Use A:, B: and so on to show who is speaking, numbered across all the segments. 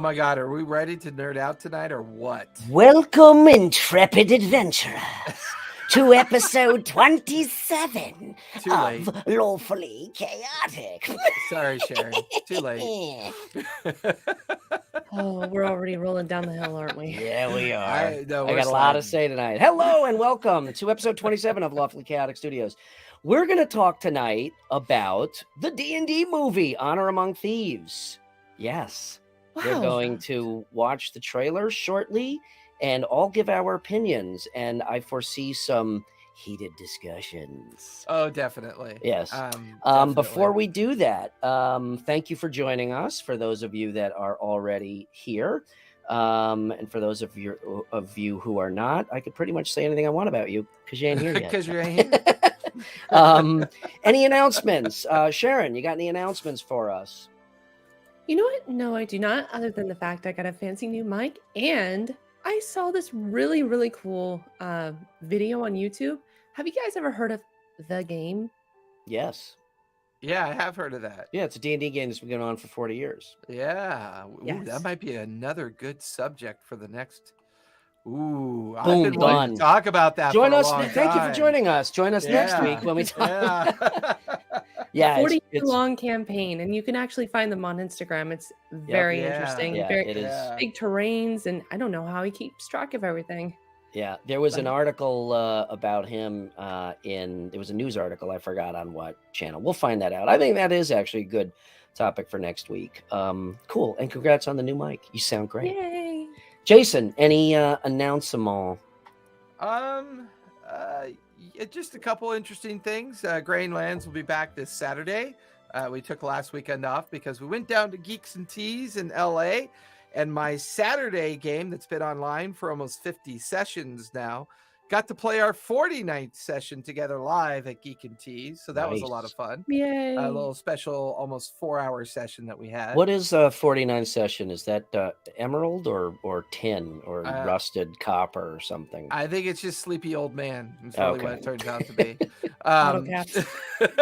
A: my God, are we ready to nerd out tonight or what?
B: Welcome, intrepid adventurers, to episode 27
A: Too late.
B: of Lawfully Chaotic.
A: Sorry, Sharon. Too late.
C: Oh, we're already rolling down the hill, aren't we?
B: Yeah, we are.
A: I know,
B: I
A: we're
B: got a lot to
A: sliding.
B: say tonight. Hello and welcome to episode 27 of Lawfully Chaotic Studios. We're going to talk tonight about the D&D movie, Honor Among Thieves. Yes. We're
C: Wow.
B: going to watch the trailer shortly and all give our opinions. And I foresee some heated discussions.
A: Oh, definitely.
B: Yes.
A: Definitely.
B: Before we do that, thank you for joining us. For those of you that are already here, and for those of you who are not, I could pretty much say anything I want about you because you ain't here yet.
A: Because you ain't here.
B: Any announcements? Sharon, you got any announcements for us?
C: You know what? No, I do not, other than the fact I got a fancy new mic and I saw this really, really cool video on YouTube. Have you guys ever heard of The Game?
B: Yes.
A: Yeah, I have heard of that.
B: Yeah, it's a D&D game that's been going on for 40 years.
A: Yeah. Ooh,
C: Yes.
A: that might be another good subject for the next. Ooh, I've
B: Boom,
A: been wanting
B: done.
A: to talk about that.
B: Join
A: for a
B: us.
A: long
B: Thank you for
A: time.
B: joining us. Join us next
A: Yeah.
B: week when we talk.
A: Yeah.
B: Yeah,
C: 40-year long campaign, and you can actually find them on Instagram. It's very
A: Yeah.
C: interesting.
B: Yeah,
C: Very
B: it is.
A: Yeah.
C: big terrains, and I don't know how he keeps track of everything.
B: Yeah, there was an
C: But-
B: article about him it was a news article. I forgot on what channel. We'll find that out. I think that is actually a good topic for next week. Cool, and congrats on the new mic. You sound great.
C: Yay!
B: Jason, any announcement?
A: Just a couple interesting things. Grainlands will be back this Saturday. We took last weekend off because we went down to Geeks and Teas in LA, and my Saturday game that's been online for almost 50 sessions now got to play our 49th session together live at Geek and Teas. So that was a lot of fun.
C: Yay!
A: A little special, almost 4-hour session that we had.
B: What is a 49 session? Is that emerald or tin or rusted copper or something?
A: I think it's just sleepy old man. That's really what
B: Okay.
A: it turns out to be.
C: Bottle caps.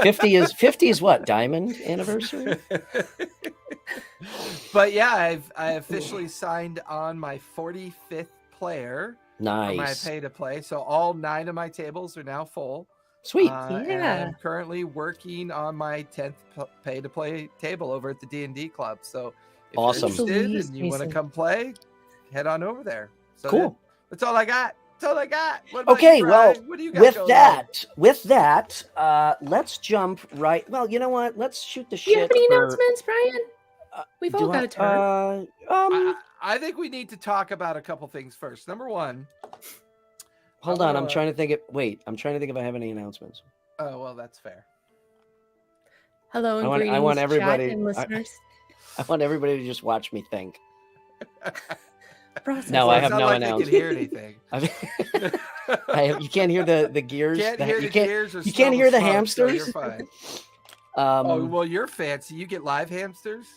B: 50 is what? Diamond anniversary?
A: But yeah, I officially signed on my 45th player for my
B: Nice.
A: pay to play. So all 9 of my tables are now full.
B: Sweet.
A: And
C: Yeah.
A: I'm currently working on my 10th pay to play table over at the D&D club. So if
B: Awesome.
A: you're interested
C: Please,
A: and you want to
C: Jason.
A: come play, head on over there. So
B: Cool.
A: that's all I got. That's all I got. What about
B: Okay,
A: you,
B: well,
A: Brian? What do you got
B: with
A: going
B: that, let's jump right. Well, you know what? Let's shoot the
C: Do you
B: shit.
C: have any
B: for-
C: announcements, Brian? We've all
B: do
C: got
B: I-
C: a turn.
A: I think we need to talk about a couple things first. Number one.
B: Hold
A: I
B: on. I'm
A: wanna-
B: trying to think. I'm trying to think if I have any announcements.
A: Oh, well, that's fair.
C: Hello and
B: I want
C: greetings,
B: everybody-
C: chat and listeners.
B: I want everybody to just watch me think.
C: Process
B: No,
C: it.
B: I
A: It's
B: have
A: not
B: no
A: like they can
B: announcement.
A: hear anything.
B: You can't hear the gears.
A: Can't hear the gears or
B: you
A: smell
B: can't hear the
A: smoke, so
B: hamsters?
A: you're fine.
B: Um,
A: Oh, well, you're fancy. You get live hamsters.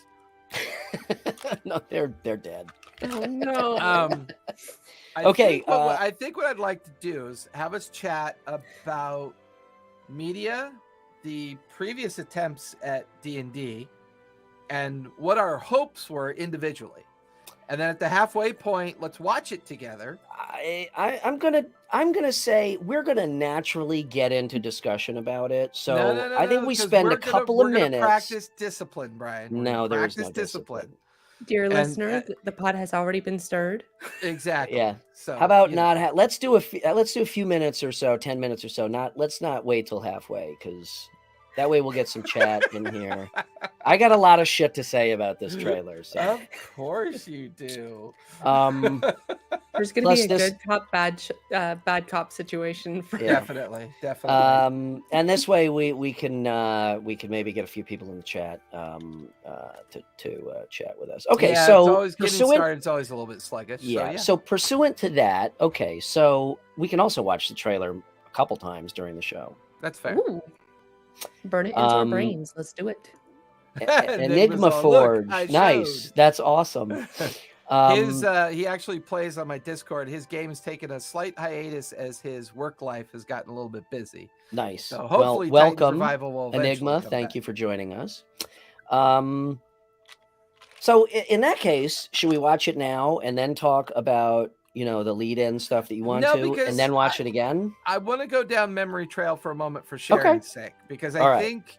B: no, they're dead.
C: Oh no.
B: Okay,
A: I think what I'd like to do is have us chat about media, the previous attempts at D&D, and what our hopes were individually. And then at the halfway point, let's watch it together.
B: I'm gonna say we're gonna naturally get into discussion about it. So
A: No,
B: I think we
A: 'cause
B: spend
A: we're
B: a
A: gonna-
B: couple
A: we're
B: of
A: gonna
B: minutes.
A: Practice discipline, Brian. We're
B: No,
A: gonna
B: there is no
A: practice
B: discipline.
C: Dear
A: and,
C: listener, the pot has already been stirred.
A: Exactly.
B: Yeah.
A: So
B: How about
A: you know.
B: not? Let's do a few minutes or so, 10 minutes or so. Let's not wait till halfway because that way we'll get some chat in here. I got a lot of shit to say about this trailer. So
A: Of course you do.
C: There's going to
B: Plus
C: be a
B: this-
C: good cop, bad cop situation. For
B: Yeah.
A: Definitely. Definitely.
B: and this way we can maybe get a few people in the chat to chat with us. Okay,
A: Yeah,
B: so
A: it's always getting
B: pursuant,
A: started. It's always a little bit sluggish.
B: yeah,
A: So,
B: so pursuant to that, okay, so we can also watch the trailer a couple times during the show.
A: that's fair.
C: Ooh. Burn it into our
B: Um,
C: brains. Let's do it.
B: Enigma
A: all,
B: Forge,
A: "Look, I
B: nice,
A: showed."
B: that's awesome.
A: He actually plays on my Discord. His game has taken a slight hiatus as his work life has gotten a little bit busy.
B: Nice.
A: So
B: Well,
A: hopefully,
B: welcome,
A: Revival will eventually
B: Enigma.
A: come
B: Thank
A: back.
B: you for joining us. So in that case, should we watch it now and then talk about, the lead-in stuff that you want
A: No,
B: to, and
A: because
B: then watch it again?
A: I want to go down memory trail for a moment for
B: Okay.
A: sharing's sake, because I
B: All right.
A: think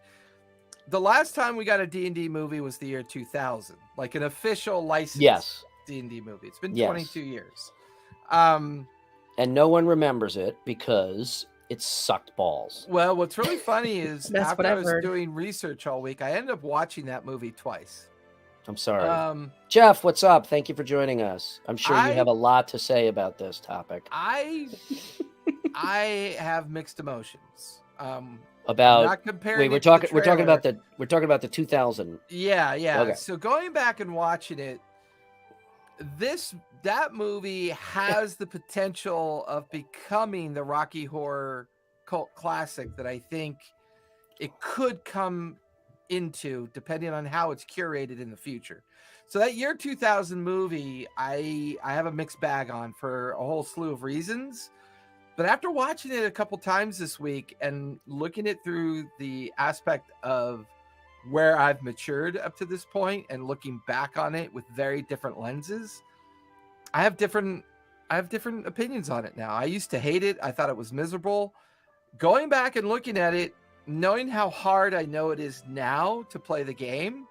A: the last time we got a D&D movie was the year 2000, like an official licensed
B: Yes.
A: D&D movie. It's been
B: Yes.
A: 22 years.
B: And no one remembers it because it sucked balls.
A: Well, what's really funny is
C: That's
A: after
C: what
A: I
C: I've
A: was
C: heard.
A: doing research all week, I ended up watching that movie twice.
B: I'm sorry.
A: Jeff,
B: Jeff, what's up? Thank you for joining us. I'm sure you
A: I-
B: have a lot to say about this topic.
A: I have mixed emotions.
B: About
A: not comparing.
B: wait, we're
A: it to the
B: talking about
A: trailer.
B: the 2000.
A: Yeah.
B: Okay.
A: So going back and watching it, that movie has the potential of becoming the Rocky Horror cult classic that I think it could come into, depending on how it's curated in the future. So that year 2000 movie, I have a mixed bag on for a whole slew of reasons. But after watching it a couple times this week and looking it through the aspect of where I've matured up to this point and looking back on it with very different lenses, I have different opinions on it now. I used to hate it. I thought it was miserable. Going back and looking at it, knowing how hard I know it is now to play the game,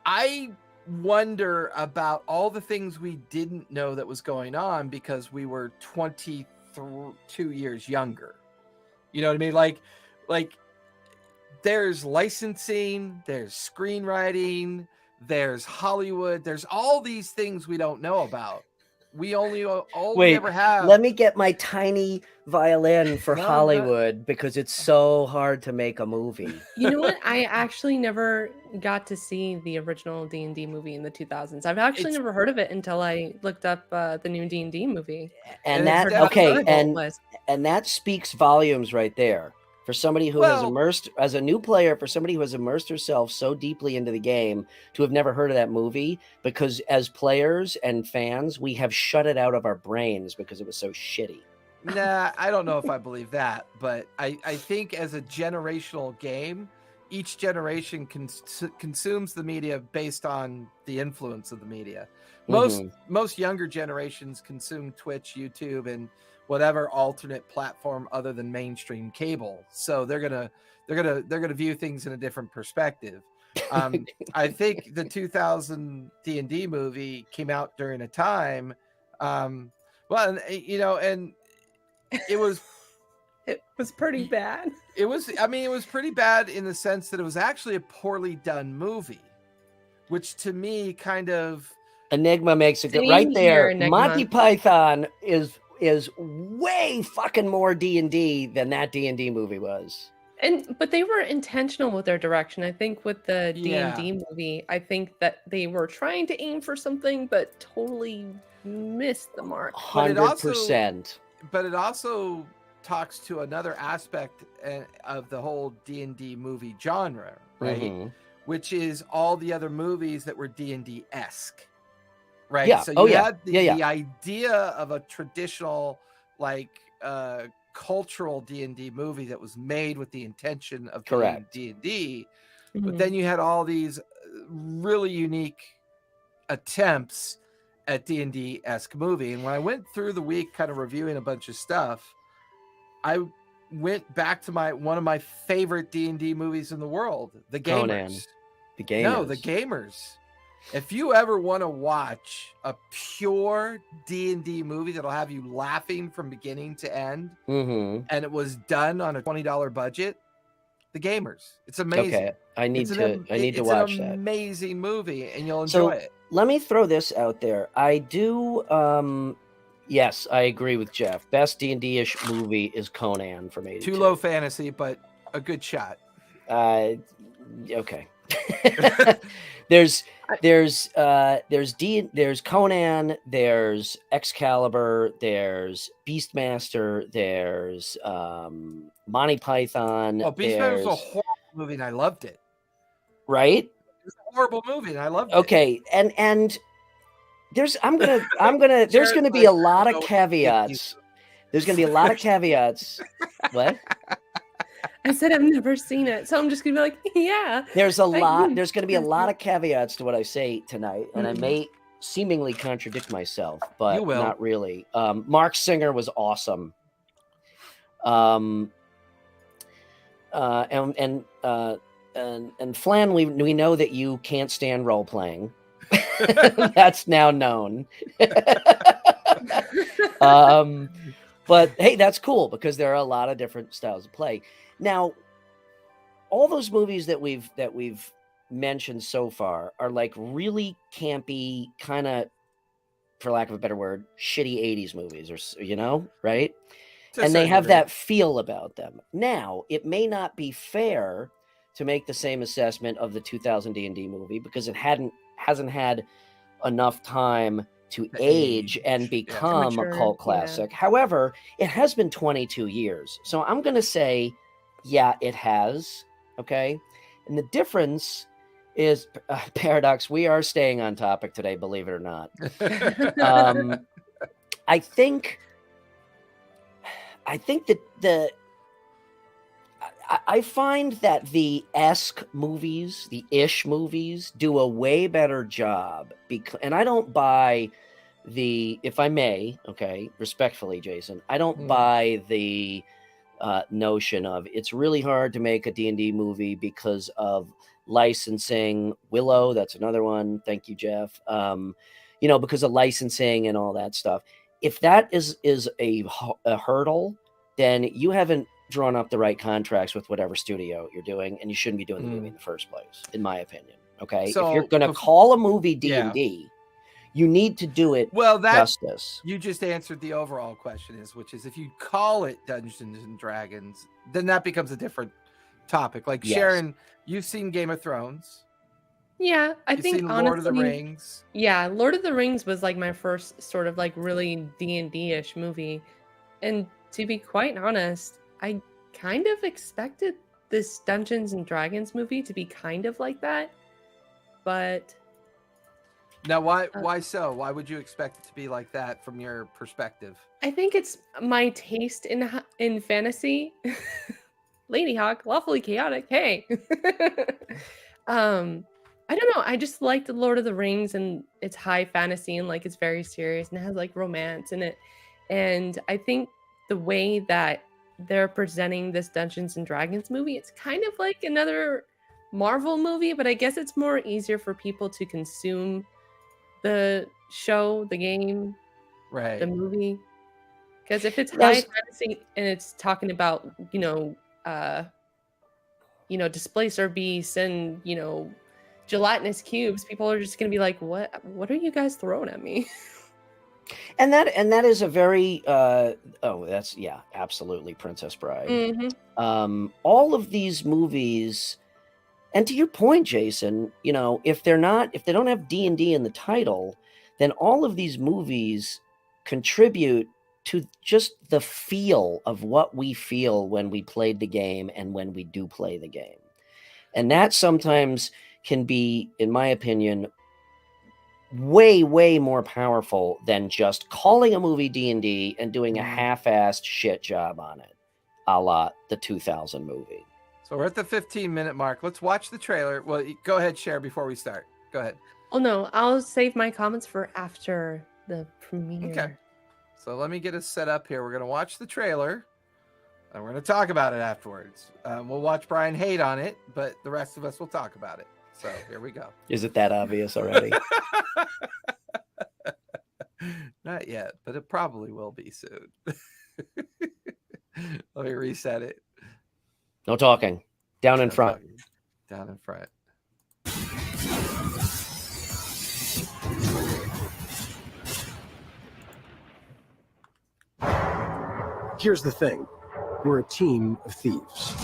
A: I wonder about all the things we didn't know that was going on because we were 22 years younger. You know what I mean? Like there's licensing, there's screenwriting, there's Hollywood, there's all these things we don't know about. We
B: Wait,
A: ever have.
B: let me get my tiny violin for
A: No,
B: Hollywood because it's so hard to make a movie.
C: You know what? I actually never got to see the original D&D movie in the 2000s. I've actually never heard of it until I looked up the new D&D movie.
B: And
A: And
B: that
A: it's definitely-
B: and that speaks volumes right there. For somebody who has immersed, as a new player, for somebody who has immersed herself so deeply into the game to have never heard of that movie, because as players and fans, we have shut it out of our brains because it was so shitty.
A: Nah, I don't know if I believe that, but I think as a generational game, each generation consumes the media based on the influence of the media. Most younger generations consume Twitch, YouTube, and whatever alternate platform other than mainstream cable. So they're gonna view things in a different perspective. I think the 2000 D&D movie came out during a time, and it was
C: pretty bad.
A: It was pretty bad in the sense that it was actually a poorly done movie, which to me kind of
B: Enigma makes it good right there. Monty Python is way fucking more D&D than that D&D movie was.
C: But they were intentional with their direction. I think with the D&D movie, I think that they were trying to aim for something, but totally missed the mark.
B: 100%.
A: But it also talks to another aspect of the whole D&D movie genre, right? Which is all the other movies that were D&D-esque. Right.
B: Yeah.
A: So you had the idea of a traditional, cultural D&D movie that was made with the intention of being D&D, but then you had all these really unique attempts at D&D-esque movie. And when I went through the week kind of reviewing a bunch of stuff, I went back to one of my favorite D&D movies in the world, The Gamers.
B: Conan. The Gamers.
A: No, The Gamers. If you ever want to watch a pure D&D movie that'll have you laughing from beginning to end, and it was done on a $20 budget, The Gamers. It's amazing.
B: Okay, I need to watch that.
A: It's an amazing movie, and you'll enjoy it.
B: Let me throw this out there. I do. Yes, I agree with Jeff. Best D&D-ish movie is Conan from '82.
A: Too low fantasy, but a good shot.
B: Okay. There's Conan, there's Excalibur, there's Beastmaster, there's Monty Python.
A: Oh, Beastmaster was a horrible movie, and I loved it.
B: Right?
A: It was a horrible movie, and I loved it.
B: Okay, and there's gonna be a lot of caveats. There's gonna be a lot of caveats. What?
C: I said I've never seen it, so I'm just gonna be like, yeah.
B: There's a lot. There's
C: Yes,
B: going to be a
C: yes,
B: lot
C: yes.
B: of caveats to what I say tonight, and I
C: Mhm.
B: may seemingly contradict myself,
A: You
B: but
A: will.
B: not really. Mark Singer was awesome. Um, and Flan, we know that you can't stand role playing. That's now known. But hey, that's cool because there are a lot of different styles of play. Now, all those movies that we've mentioned so far are like really campy, kind of, for lack of a better word, shitty 80s movies, or right?
A: To a
B: And they
A: certain
B: have
A: degree.
B: that feel about them. Now, it may not be fair to make the same assessment of the 2000 D&D movie because it hasn't had enough time to age and
A: Yeah.
B: become a
C: Mature,
B: cult
C: yeah.
B: classic. However, it has been 22 years. So I'm going to say, yeah, it has. Okay. And the difference is, Paradox, we are staying on topic today, believe it or not. I think that I find that the esque movies, the ish movies, do a way better job and I don't buy if I may, okay, respectfully, Jason, I don't buy the notion of it's really hard to make a D&D movie because of licensing. Willow, that's another one. Thank you, Jeff. Because of licensing and all that stuff. If that is a hurdle, then you haven't drawn up the right contracts with whatever studio you're doing, and you shouldn't be doing the movie in the first place, in my opinion. Okay,
A: So
B: if you're going to call a movie D&D, you need to do it justice.
A: You just answered the overall question, which is if you call it Dungeons and Dragons, then that becomes a different topic. Like Sharon, you've seen Game of Thrones.
C: Yeah, I think
A: seen
C: honestly,
A: Lord of the Rings.
C: Yeah, Lord of the Rings was like my first sort of like really D&D-ish movie. And to be quite honest, I kind of expected this Dungeons and Dragons movie to be kind of like that. But
A: now why so? Why would you expect it to be like that from your perspective?
C: I think it's my taste in fantasy. Lady Hawk, lawfully chaotic. Hey. I don't know. I just liked the Lord of the Rings, and it's high fantasy and like it's very serious and it has like romance in it. And I think the way that they're presenting this Dungeons and Dragons movie, it's kind of like another Marvel movie, but I guess it's more easier for people to consume the show, the game,
A: right,
C: the movie. Because if it's high fantasy and it's talking about, displacer beasts and, gelatinous cubes, people are just going to be like, what are you guys throwing at me?
B: And that is a very absolutely, Princess Bride.
C: Mm-hmm.
B: All of these movies, and to your point, Jason, if they don't have D&D in the title, then all of these movies contribute to just the feel of what we feel when we played the game and when we do play the game. And that sometimes can be, in my opinion, way, way more powerful than just calling a movie D&D and doing a half-assed shit job on it, a la the 2000 movie.
A: So we're at the 15-minute mark. Let's watch the trailer. Well, go ahead, share before we start. Go ahead.
C: Oh, no. I'll save my comments for after the premiere.
A: Okay. So let me get us set up here. We're going to watch the trailer, and we're going to talk about it afterwards. We'll watch Brian hate on it, but the rest of us will talk about it. So here we go.
B: Is it that obvious already?
A: Not yet, but it probably will be soon. Let me reset it.
B: No talking. Down in front.
A: Down in front.
D: Here's the thing. We're a team of thieves.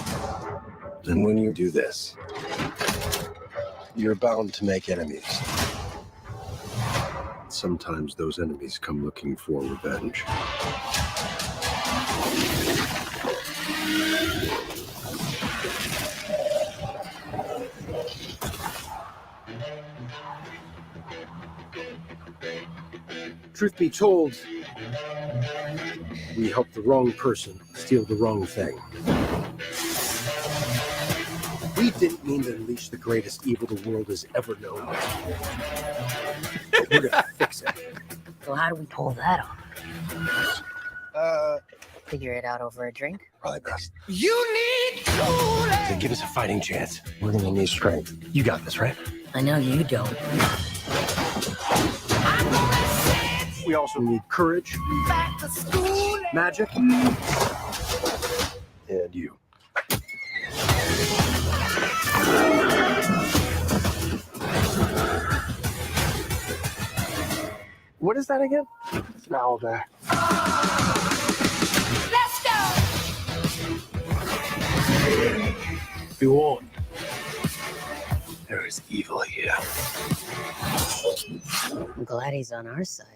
D: And when you do this, you're bound to make enemies. Sometimes those enemies come looking for revenge. Truth be told, we helped the wrong person steal the wrong thing. didn't mean to unleash the greatest evil the world has ever known. But we're gonna fix it.
E: So how do we pull that off? Figure it out over a drink?
D: Probably best.
A: You need to
D: To give us a fighting chance, we're gonna need strength. You got this, right?
E: I know you don't.
D: We also need courage, magic, and you. What is that again? It's an owlbear.
F: Let's go!
D: Be warned. There is evil here.
E: I'm glad he's on our side.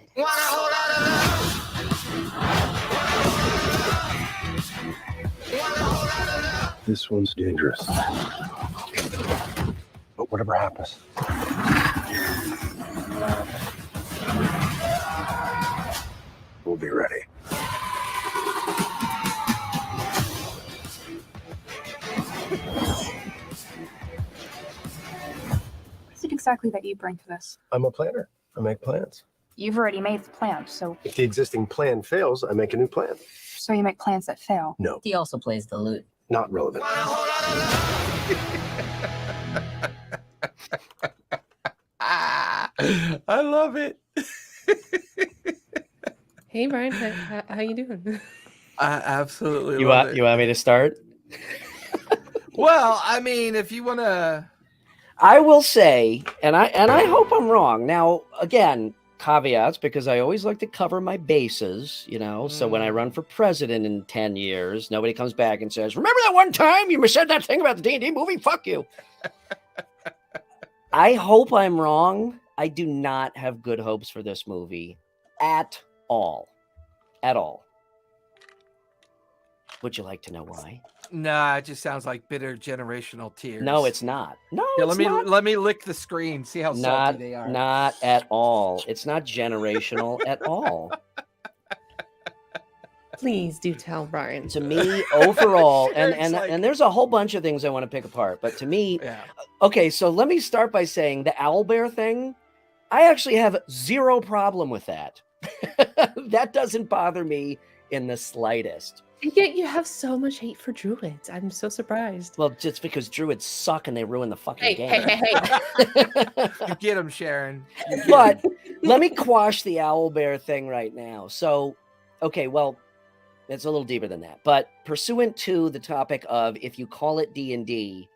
D: This one's dangerous. But whatever happens, we'll be ready.
G: What is it exactly that you bring to this?
D: I'm a planner. I make plans.
G: You've already made the plan, so
D: If the existing plan fails, I make a new plan.
G: you make plans that fail.
D: No,
E: He also plays the lute.
D: not relevant.
A: I love it.
C: Hey, Brian, how you doing?
A: I absolutely
B: You
A: love
B: want
A: it.
B: you want me to start?
A: Well, I mean, if you want to,
B: I will say, and I hope I'm wrong. Now, again, caveats, because I always like to cover my bases, you know. So when I run for president in 10 years, nobody comes back and says, "Remember that one time you said that thing about the D&D movie? Fuck you." I hope I'm wrong. I do not have good hopes for this movie at all. At all. Would you like to know why?
A: nah, it just sounds like bitter generational tears.
B: No, it's not. No,
A: Yeah,
B: it's
A: let me
B: not.
A: let me lick the screen. See how salty
B: Not,
A: they are.
B: not at all. It's not generational at all.
C: Please do tell Brian.
B: To me, overall, and
A: It's
B: and
A: like-
B: and there's a whole bunch of things I want to pick apart, but to me,
A: Yeah.
B: okay, so let me start by saying the owlbear thing, I actually have zero problem with that. That doesn't bother me in the slightest.
C: And yet you have so much hate for druids. I'm so surprised.
B: Well, just because druids suck and they ruin the fucking
C: Hey,
B: game.
A: You get him, Sharon. You get
B: But
A: 'em.
B: let me quash the owlbear thing right now. So, okay, well, it's a little deeper than that. But pursuant to the topic of if you call it D&D,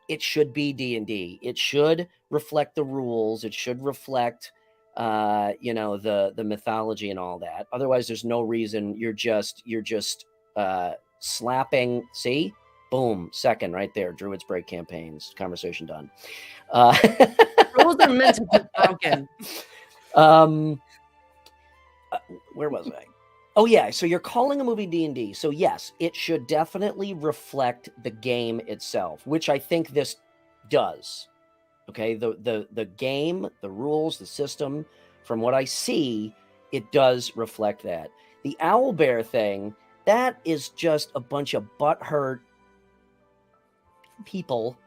B: it should be D&D. It should reflect the rules. It should reflect, the mythology and all that. Otherwise, there's no reason. You're just slapping. See, boom, second right there. Druids break campaigns. Conversation done.
C: Rules are meant to be broken.
B: Where was I? Oh yeah, so you're calling a movie D&D. So yes, it should definitely reflect the game itself, which I think this does. Okay, the game, the rules, the system, from what I see, it does reflect that. The owlbear thing, that is just a bunch of butthurt people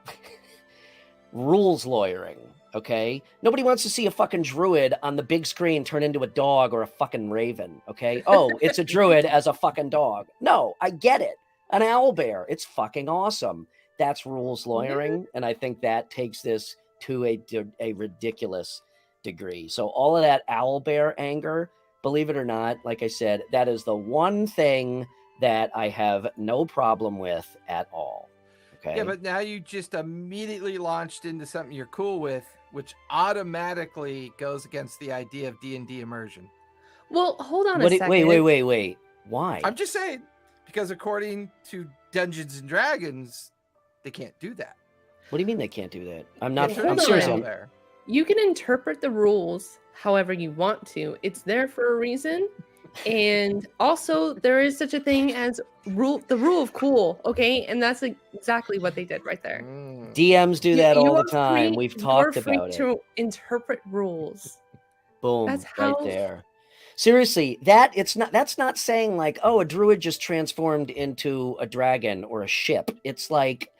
B: rules lawyering. Okay, nobody wants to see a fucking druid on the big screen turn into a dog or a fucking raven. Okay, oh, it's a druid as a fucking dog. No, I get it. An owlbear, it's fucking awesome. That's rules lawyering, and I think that takes this to a ridiculous degree. So all of that owlbear anger, believe it or not, like I said, that is the one thing that I have no problem with at all. Okay.
A: Yeah, but now you just immediately launched into something you're cool with, which automatically goes against the idea of D&D immersion.
C: Well, hold on a
B: What
C: second.
B: wait. Why?
A: I'm just saying, because according to Dungeons and Dragons, they can't do that.
B: What do you mean they can't do that? I'm not.
A: They
C: hold
B: I'm
A: can't
C: on.
B: serious.
A: go
B: I'm-
A: there.
C: You can interpret the rules however you want to. It's there for a reason. And also, there is such a thing as the rule of cool, okay? And that's exactly what they did right there.
A: Mm.
B: DMs do that all the
C: are
B: time.
C: free-
B: We've
C: you
B: talked
C: are free
B: about it.
C: to interpret rules.
B: Boom,
C: That's
B: right
C: how-
B: there. Seriously, that's not saying like, oh, a druid just transformed into a dragon or a ship. It's like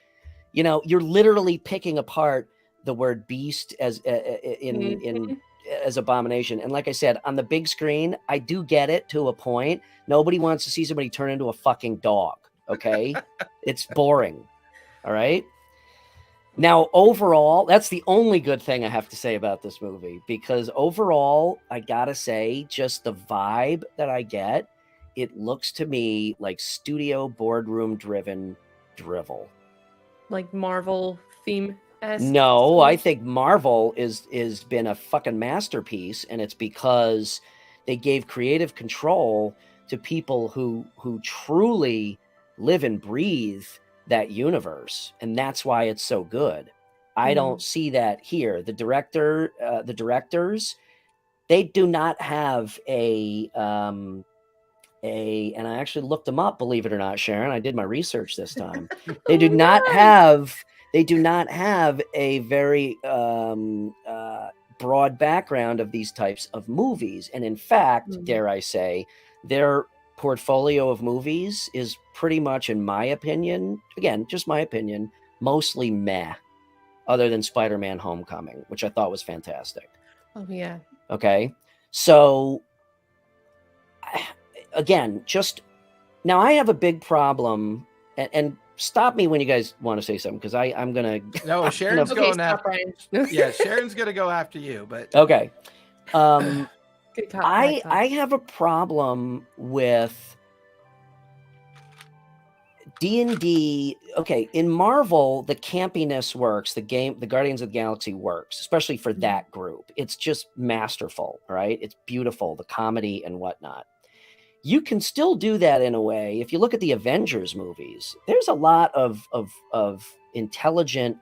B: You know, you're literally picking apart the word beast as
C: Mhm.
B: as abomination. And like I said, on the big screen, I do get it to a point. Nobody wants to see somebody turn into a fucking dog. Okay. It's boring. All right. Now, overall, that's the only good thing I have to say about this movie, because overall, I gotta say, just the vibe that I get, it looks to me like studio boardroom driven drivel.
C: Like Marvel theme.
B: No, I think Marvel is been a fucking masterpiece, and it's because they gave creative control to people who truly live and breathe that universe, and that's why it's so good. I don't see that here. The directors, they do not have and I actually looked them up, believe it or not, Sharon. I did my research this time. They do not have a very broad background of these types of movies. And in fact, dare I say, their portfolio of movies is pretty much, in my opinion, again, just my opinion, mostly meh, other than Spider-Man Homecoming, which I thought was fantastic.
C: Oh, yeah.
B: Okay. So again, just now I have a big problem, and stop me when you guys want to say something, because I'm gonna
A: No, Sharon's
C: Okay,
A: going
C: stop,
A: after.
C: Brian.
A: Yeah, Sharon's gonna go after you, but
B: okay.
C: Good cop, bad cop.
B: I have a problem with D&D. Okay, in Marvel, the campiness works. The Guardians of the Galaxy works, especially for that group. It's just masterful, right? It's beautiful, the comedy and whatnot. You can still do that in a way. If you look at the Avengers movies, there's a lot of intelligent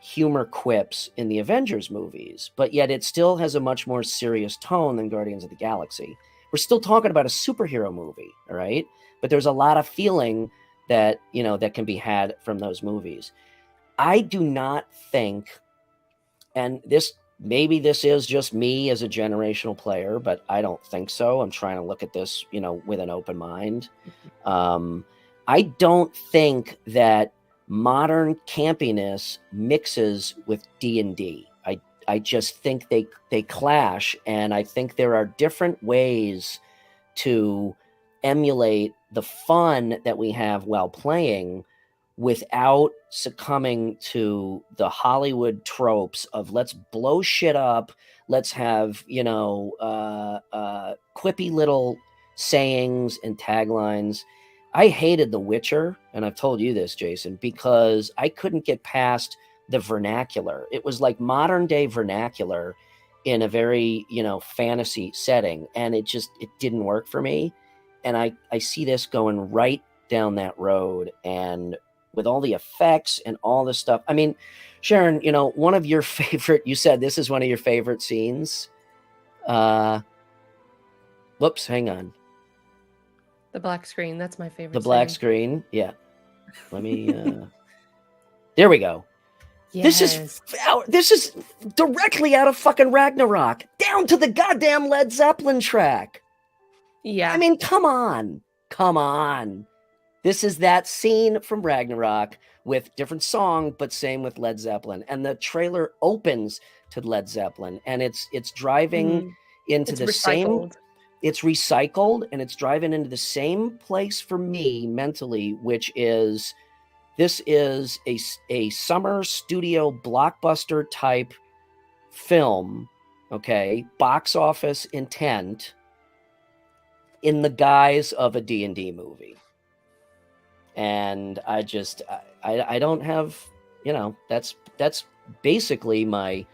B: humor quips in the Avengers movies, but yet it still has a much more serious tone than Guardians of the Galaxy. We're still talking about a superhero movie, all right? But there's a lot of feeling that, you know, that can be had from those movies. I do not think, and maybe this is just me as a generational player, but I don't think so. I'm trying to look at this, you know, with an open mind. I don't think that modern campiness mixes with D&D. I just think they clash, and I think there are different ways to emulate the fun that we have while playing without succumbing to the Hollywood tropes of let's blow shit up, let's have, you know, quippy little sayings and taglines. I hated The Witcher, and I've told you this, Jason, because I couldn't get past the vernacular. It was like modern day vernacular in a very, you know, fantasy setting, and it didn't work for me. And I see this going right down that road, and with all the effects and all this stuff. I mean, Sharon, you know, one of your favorite, you said this is one of your favorite scenes. Whoops, hang on.
C: The black screen, that's my favorite.
B: The black screen. Yeah. Let me, there we go.
C: Yes.
B: This is directly out of fucking Ragnarok, down to the goddamn Led Zeppelin track.
C: Yeah.
B: I mean, come on. This is that scene from Ragnarok with different song, but same with Led Zeppelin. And the trailer opens to Led Zeppelin, and it's driving into the same. It's recycled, and it's driving into the same place for me mentally, which is this is a summer studio blockbuster type film, okay, box office intent in the guise of a D&D movie. And I don't have, you know, that's basically my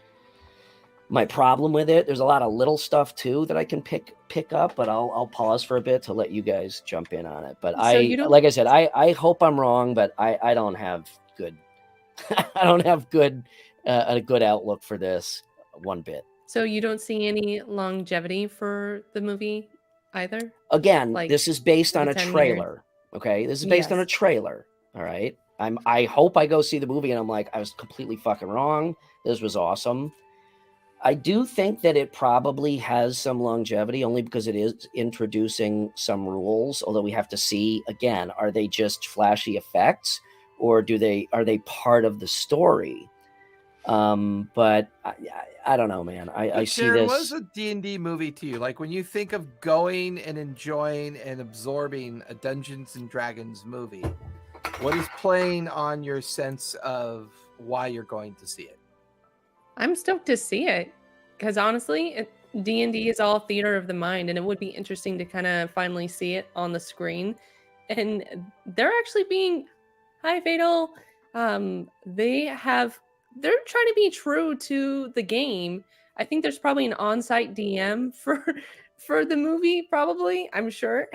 B: problem with it. There's a lot of little stuff too that I can pick up, but I'll pause for a bit to let you guys jump in on it. But like I said, I hope I'm wrong, but I don't have good a good outlook for this one bit.
C: So you don't see any longevity for the movie either?
B: Again,
C: Like,
B: this is based on a
C: 10
B: trailer.
C: years.
B: Okay, this is based on a trailer. All right, I hope I go see the movie and I'm like, I was completely fucking wrong. This was awesome. I do think that it probably has some longevity, only because it is introducing some rules. Although we have to see again, are they just flashy effects, or are they part of the story? But I don't know, man. I see
A: Sharon, what is
B: this.
A: a D&D movie to you? Like when you think of going and enjoying and absorbing a Dungeons and Dragons movie, what is playing on your sense of why you're going to see it?
C: I'm stoked to see it because honestly, D&D is all theater of the mind, and it would be interesting to kind of finally see it on the screen. And they're actually being, hi Fatal. They're trying to be true to the game. I think there's probably an on-site DM for the movie, probably. I'm sure.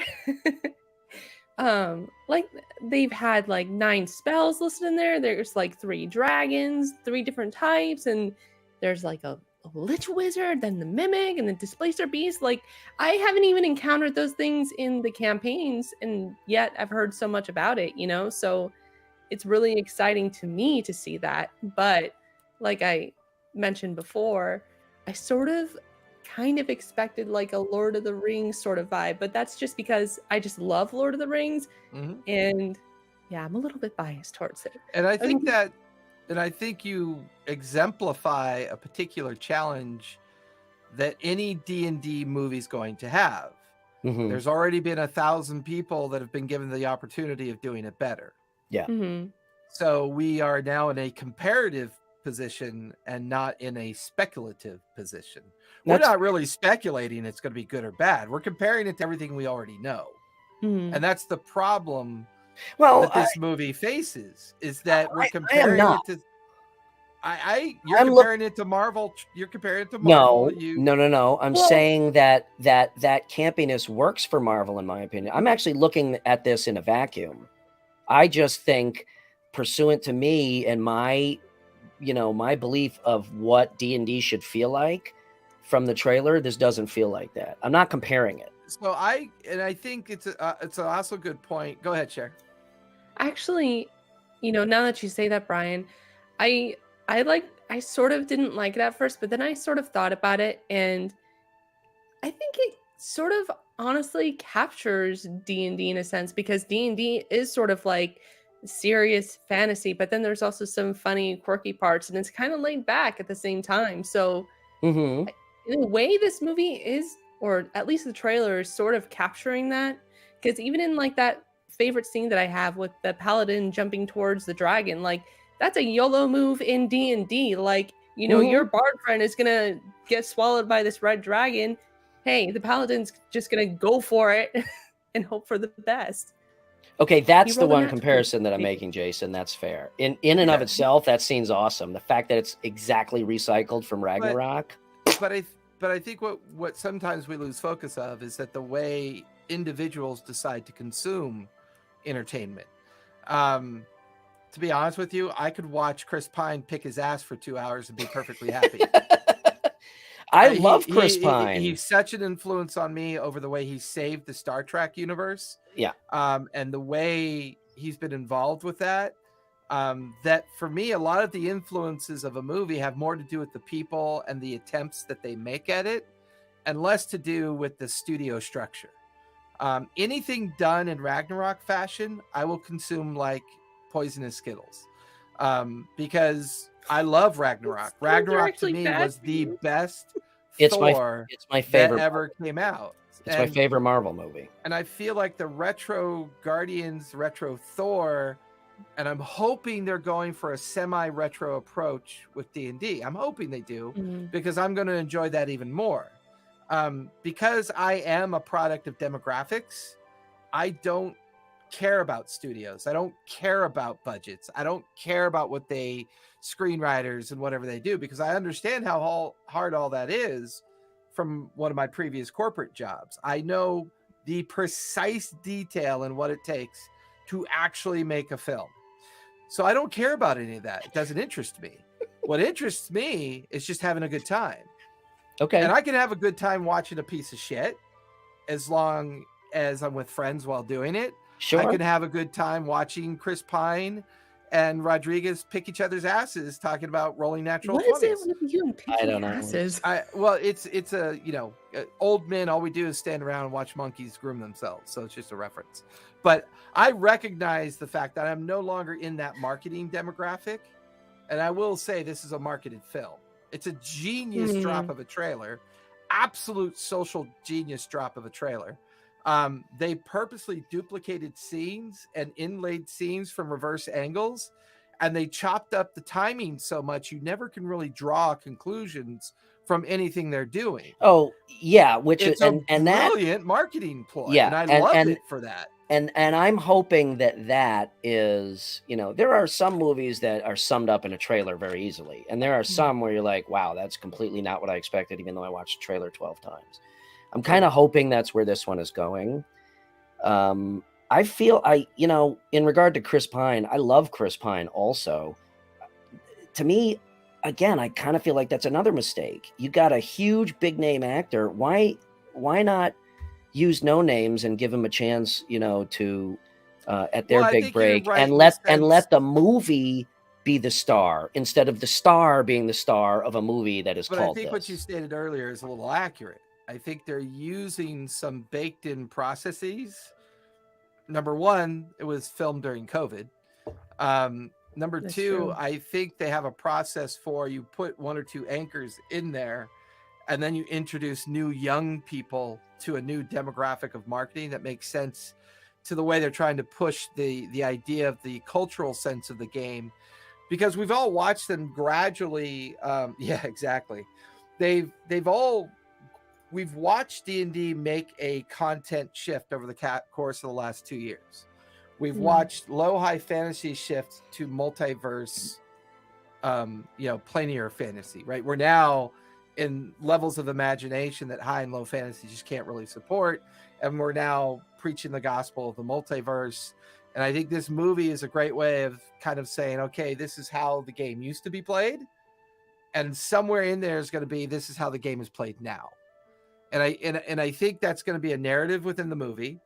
C: Like they've had like 9 spells listed in there. There's like 3 dragons, 3 different types, and there's like a lich wizard, then the mimic, and the displacer beast. Like I haven't even encountered those things in the campaigns, and yet I've heard so much about it, you know? So it's really exciting to me to see that. But like I mentioned before, I sort of kind of expected like a Lord of the Rings sort of vibe, but that's just because I just love Lord of the Rings.
A: Mhm.
C: And yeah, I'm a little bit biased towards it.
A: And I
C: think-
A: think you exemplify a particular challenge that any D&D movie is going to have.
B: Mhm.
A: There's already been 1,000 people that have been given the opportunity of doing it better.
C: Mhm.
A: So we are now in a comparative position and not in a speculative position. We're
B: That's
A: not really speculating it's going to be good or bad. We're comparing it to everything we already know.
C: Mhm.
A: And that's the problem
B: well.
A: that this movie faces, is that we're
B: I am
A: comparing
B: not.
A: it to you're
B: I'm
A: comparing it to Marvel. You're comparing it to Marvel.
B: No. I'm
C: Well-
B: saying that campiness works for Marvel, in my opinion. I'm actually looking at this in a vacuum. I just think, pursuant to me and my belief of what D&D should feel like from the trailer, this doesn't feel like that. I'm not comparing it.
A: So I think it's also a good point. Go ahead, Cher.
C: Actually, now that you say that, Brian, I sort of didn't like it at first, but then I sort of thought about it, and I think it sort of honestly captures D&D in a sense, because D&D is sort of like serious fantasy, but then there's also some funny, quirky parts, and it's kind of laid back at the same time. So
B: Mm-hmm.
C: in a way, this movie is, or at least the trailer is sort of capturing that, because even in like that favorite scene that I have with the paladin jumping towards the dragon, like that's a YOLO move in D&D. Like, your bard friend is gonna get swallowed by this red dragon. Hey, the paladin's just gonna go for it and hope for the best.
B: Okay, that's the
C: rolled a
B: one
C: nat 20.
B: comparison that I'm making, Jason. That's fair. In and of itself, that scene's awesome. The fact that it's exactly recycled from Ragnarok.
A: But I think what sometimes we lose focus of is that the way individuals decide to consume entertainment. To be honest with you, I could watch Chris Pine pick his ass for 2 hours and be perfectly happy.
B: I love Chris Pine.
A: He's such an influence on me over the way he saved the Star Trek universe.
B: Yeah.
A: And the way he's been involved with that. That for me, a lot of the influences of a movie have more to do with the people and the attempts that they make at it, and less to do with the studio structure. Anything done in Ragnarok fashion, I will consume like poisonous Skittles, because I love Ragnarok.
C: Skittles are
A: Ragnarok to
C: actually
A: me
C: bad
A: was
C: for
A: the
C: you.
A: best
B: It's
A: Thor
B: my
A: that
B: favorite.
A: ever came out.
B: It's my favorite Marvel movie.
A: And I feel like the retro Guardians, retro Thor, and I'm hoping they're going for a semi-retro approach with D&D. I'm hoping they do,
C: Mhm.
A: because I'm going to enjoy that even more. Because I am a product of demographics, I don't care about studios. I don't care about budgets. I don't care about what they screenwriters and whatever they do, because I understand how hard all that is from one of my previous corporate jobs. I know the precise detail and what it takes to actually make a film. So I don't care about any of that. It doesn't interest me. What interests me is just having a good time.
B: Okay.
A: And I can have a good time watching a piece of shit as long as I'm with friends while doing it.
B: Sure.
A: I can have a good time watching Chris Pine and Rodriguez pick each other's asses talking about rolling natural
C: What is
A: 20s.
C: it with you and picking
B: don't know.
C: asses?
A: Well, it's a old men. All we do is stand around and watch monkeys groom themselves. So it's just a reference. But I recognize the fact that I'm no longer in that marketing demographic, and I will say this is a marketed film. It's a genius drop of a trailer, absolute social genius drop of a trailer. They purposely duplicated scenes and inlaid scenes from reverse angles, and they chopped up the timing so much you never can really draw conclusions from anything they're doing.
B: Oh yeah, which
A: It's
B: and
A: a
B: that
A: brilliant marketing ploy,
B: Yeah,
A: and I love
B: and-
A: it for that.
B: and I'm hoping that is, there are some movies that are summed up in a trailer very easily, and there are some where you're like, wow, that's completely not what I expected, even though I watched the trailer 12 times. I'm kind of hoping that's where this one is going. I feel in regard to Chris Pine, I love Chris Pine also. To me, again, I kind of feel like that's another mistake. You got a huge big name actor. Why not use no names and give him a chance, to at their
A: Well, I
B: big
A: think you're
B: break,
A: right
B: and
A: in
B: let
A: the sense-
B: the movie be the star instead of the star being the star of a movie that is
A: But
B: called
A: I think what
B: this.
A: you stated earlier is a little accurate. I think they're using some baked in processes. Number one, it was filmed during COVID. Number
C: That's
A: two,
C: true.
A: I think they have a process for you put one or two anchors in there, and then you introduce new young people to a new demographic of marketing that makes sense to the way they're trying to push the idea of the cultural sense of the game, because we've all watched them gradually. Yeah, exactly. We've watched D&D make a content shift over the course of the last 2 years. We've watched low-high fantasy shift to multiverse, planar fantasy, right? We're now in levels of imagination that high and low fantasy just can't really support. And we're now preaching the gospel of the multiverse. And I think this movie is a great way of kind of saying, okay, this is how the game used to be played. And somewhere in there is going to be, this is how the game is played now. And I think that's going to be a narrative within the movie.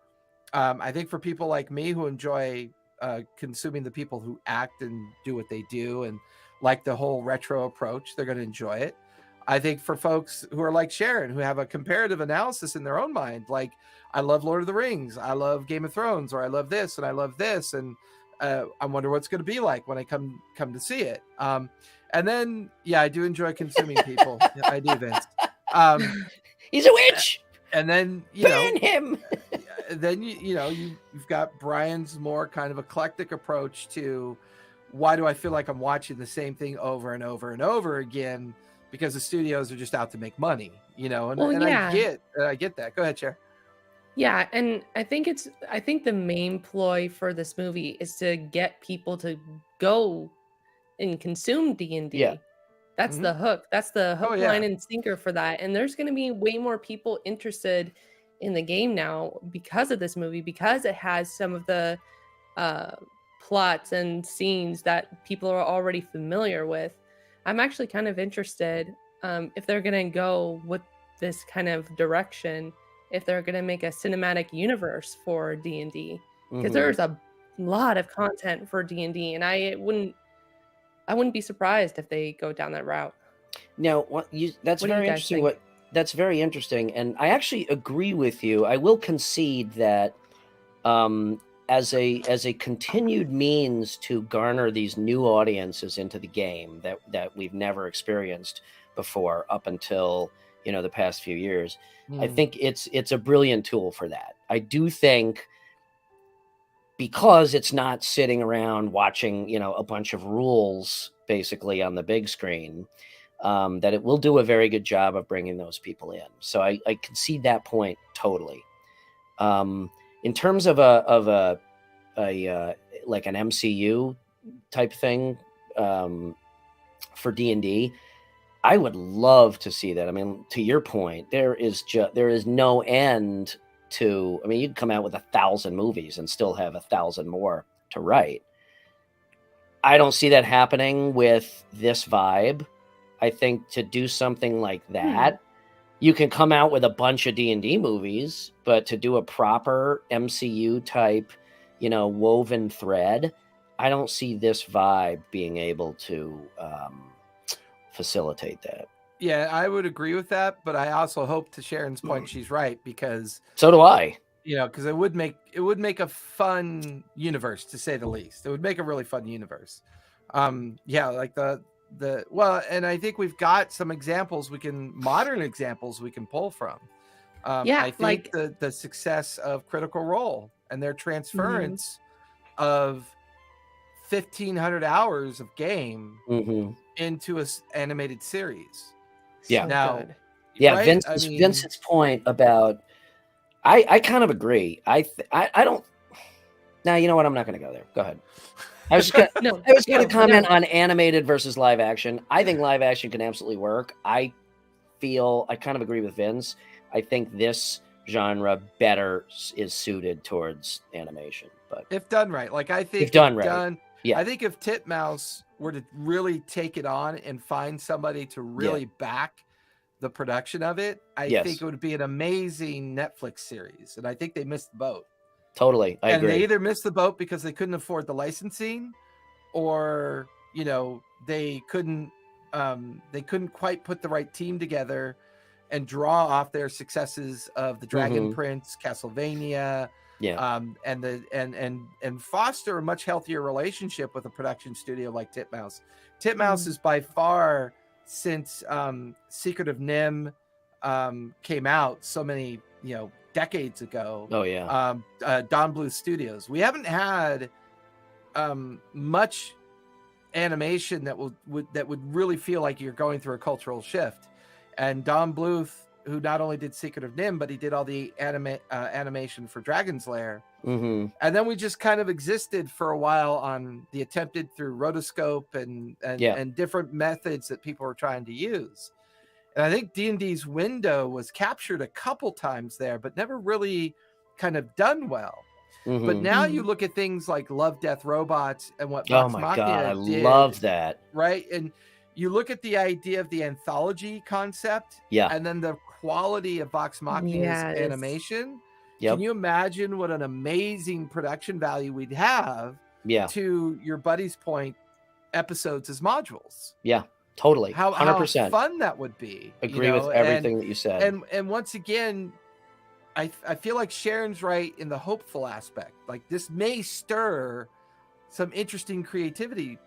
A: I think for people like me who enjoy consuming the people who act and do what they do and like the whole retro approach, they're going to enjoy it. I think for folks who are like Sharon, who have a comparative analysis in their own mind, like, I love Lord of the Rings, I love Game of Thrones, or I love this and I love this, and I wonder what's going to be like when I come to see it. And then, yeah, I do enjoy consuming people. Yeah, I do, Vince.
B: He's a witch.
A: And then
B: Ban him.
A: then you've got Brian's more kind of eclectic approach to, why do I feel like I'm watching the same thing over and over and over again? Because the studios are just out to make money, I get that. Go ahead, Cher.
C: Yeah, and I think the main ploy for this movie is to get people to go and consume D&D.
B: Yeah.
C: That's the hook. That's the hook,
A: yeah.
C: line, and sinker for that. And there's going to be way more people interested in the game now because of this movie, because it has some of the plots and scenes that people are already familiar with. I'm actually kind of interested if they're going to go with this kind of direction, if they're going to make a cinematic universe for D&D, because there's a lot of content for D&D, and I wouldn't be surprised if they go down that route.
B: Now, that's
C: What do you
B: very
C: guys
B: interesting.
C: think?
B: That's very interesting, and I actually agree with you. I will concede that as a continued means to garner these new audiences into the game that we've never experienced before up until the past few years, I think it's a brilliant tool for that. I do think, because it's not sitting around watching a bunch of rules basically on the big screen, that it will do a very good job of bringing those people in. So I concede that point totally. In terms of a like an MCU type thing for D&D, I would love to see that. I mean, to your point, there is no end to. I mean, you'd come out with 1,000 movies and still have 1,000 more to write. I don't see that happening with this vibe. I think to do something like that, you can come out with a bunch of D&D movies, but to do a proper MCU type, woven thread, I don't see this vibe being able to facilitate that.
A: Yeah, I would agree with that, but I also hope, to Sharon's point, she's right, because
B: So do I.
A: because it would make a fun universe, to say the least. It would make a really fun universe. Like and I think we've got some modern examples we can pull from.
C: Yeah,
A: I think the success of Critical Role and their transference of 1,500 hours of game into an animated series.
B: Yeah.
A: Now,
C: good.
B: Yeah,
A: right?
B: Vincent's point about I kind of agree. I don't. Now you know what? I'm not going to go there. Go ahead. I was going to comment on animated versus live action. I think live action can absolutely work. I kind of agree with Vince. I think this genre better is suited towards animation, but
A: if done right, like I think
B: if done right, yeah.
A: I think if Titmouse were to really take it on and find somebody to really back the production of it, I think it would be an amazing Netflix series. And I think they missed the boat.
B: Totally. I agree.
A: They either missed the boat because they couldn't afford the licensing, or they couldn't quite put the right team together and draw off their successes of the Dragon Prince, Castlevania, and foster a much healthier relationship with a production studio like Titmouse. Titmouse is by far, since Secret of Nim came out so many decades ago.
B: Oh yeah.
A: Don Bluth Studios. We haven't had much animation that would really feel like you're going through a cultural shift. And Don Bluth, who not only did Secret of Nim, but he did all the animation for Dragon's Lair. And then we just kind of existed for a while on the attempted through rotoscope and different methods that people were trying to use. And I think D&D's window was captured a couple times there, but never really kind of done well. But now you look at things like Love, Death, Robots and what Vox Machina
B: God, I
A: did,
B: love that.
A: Right? And you look at the idea of the anthology concept, and then the quality of Vox Machina's animation. Can you imagine what an amazing production value we'd have to your buddy's point, episodes as modules?
B: Yeah, totally. 100%.
A: How fun that would be.
B: Agree with everything that you said.
A: And once again, I feel like Sharon's right in the hopeful aspect. Like, this may stir some interesting creativity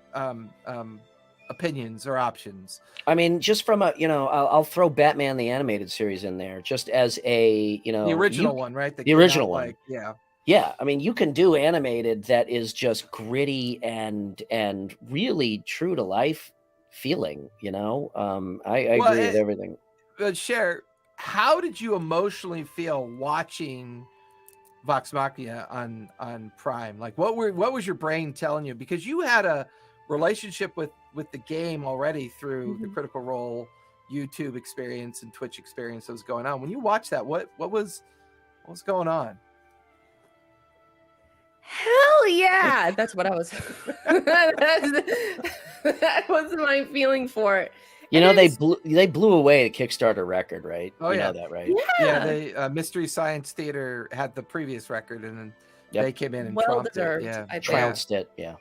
A: opinions or options.
B: I mean, just from I'll throw Batman the Animated Series in there, just as the original
A: one, right?
B: The original one,
A: yeah.
B: I mean, you can do animated that is just gritty and really true to life feeling. I agree with everything.
A: But Cher, how did you emotionally feel watching Vox Machina on Prime? Like, what was your brain telling you? Because you had a relationship with the game already through the Critical Role YouTube experience and Twitch experience that was going on. When you watched that, what was going on?
C: Hell yeah! That's what I was. That was my feeling for it.
B: They blew away a Kickstarter record, right?
A: Oh,
B: you know that, right?
A: Yeah. They Mystery Science Theater had the previous record, and then they came in and trounced it. Yeah,
B: trounced it. Yeah.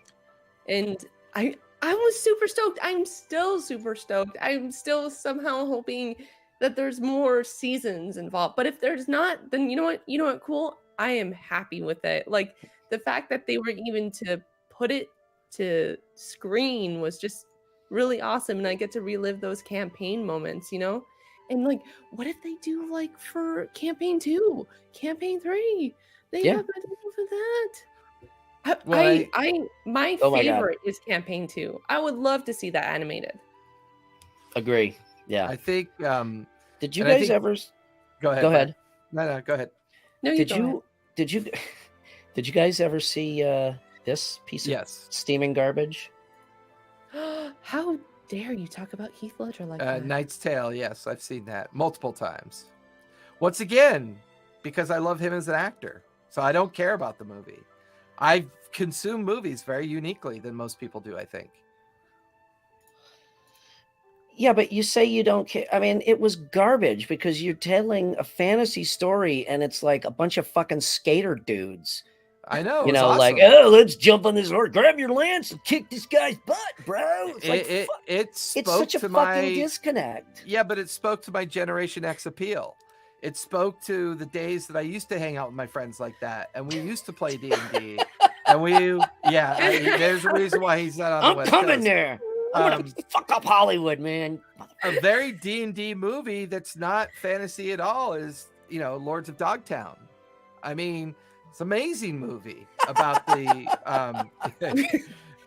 C: And I was super stoked. I'm still super stoked. I'm still somehow hoping that there's more seasons involved. But if there's not, then you know what? Cool. I am happy with it. Like, the fact that they were even to put it to screen was just really awesome. And I get to relive those campaign moments, And like, what if they do like for campaign 2, campaign 3? They have a deal for that. My favorite is campaign 2. I would love to see that animated.
B: Agree. Yeah.
A: I think
B: did you guys ever
A: go ahead? No, go ahead.
C: No,
B: did you guys ever see this piece of steaming garbage?
C: How dare you talk about Heath Ledger like that?
A: Knight's Tale, yes, I've seen that multiple times. Once again, because I love him as an actor. So I don't care about the movie. I consume movies very uniquely than most people do, I think.
B: Yeah, but you say you don't care. I mean, it was garbage because you're telling a fantasy story and it's like a bunch of fucking skater dudes.
A: I know.
B: You
A: it was
B: know, like,
A: awesome.
B: oh, let's jump on this horse, grab your lance, and kick this guy's butt, bro. It's like,
A: It spoke
B: it's such a
A: to
B: fucking
A: my
B: disconnect.
A: yeah, but it spoke to my Generation X appeal. It spoke to the days that I used to hang out with my friends like that, and we used to play D&D. And there's a reason why he's not on the
B: I'm
A: West
B: coming
A: Coast.
B: there. I'm gonna fuck up Hollywood, man.
A: A very D&D movie that's not fantasy at all is, Lords of Dogtown. I mean, it's an amazing movie about the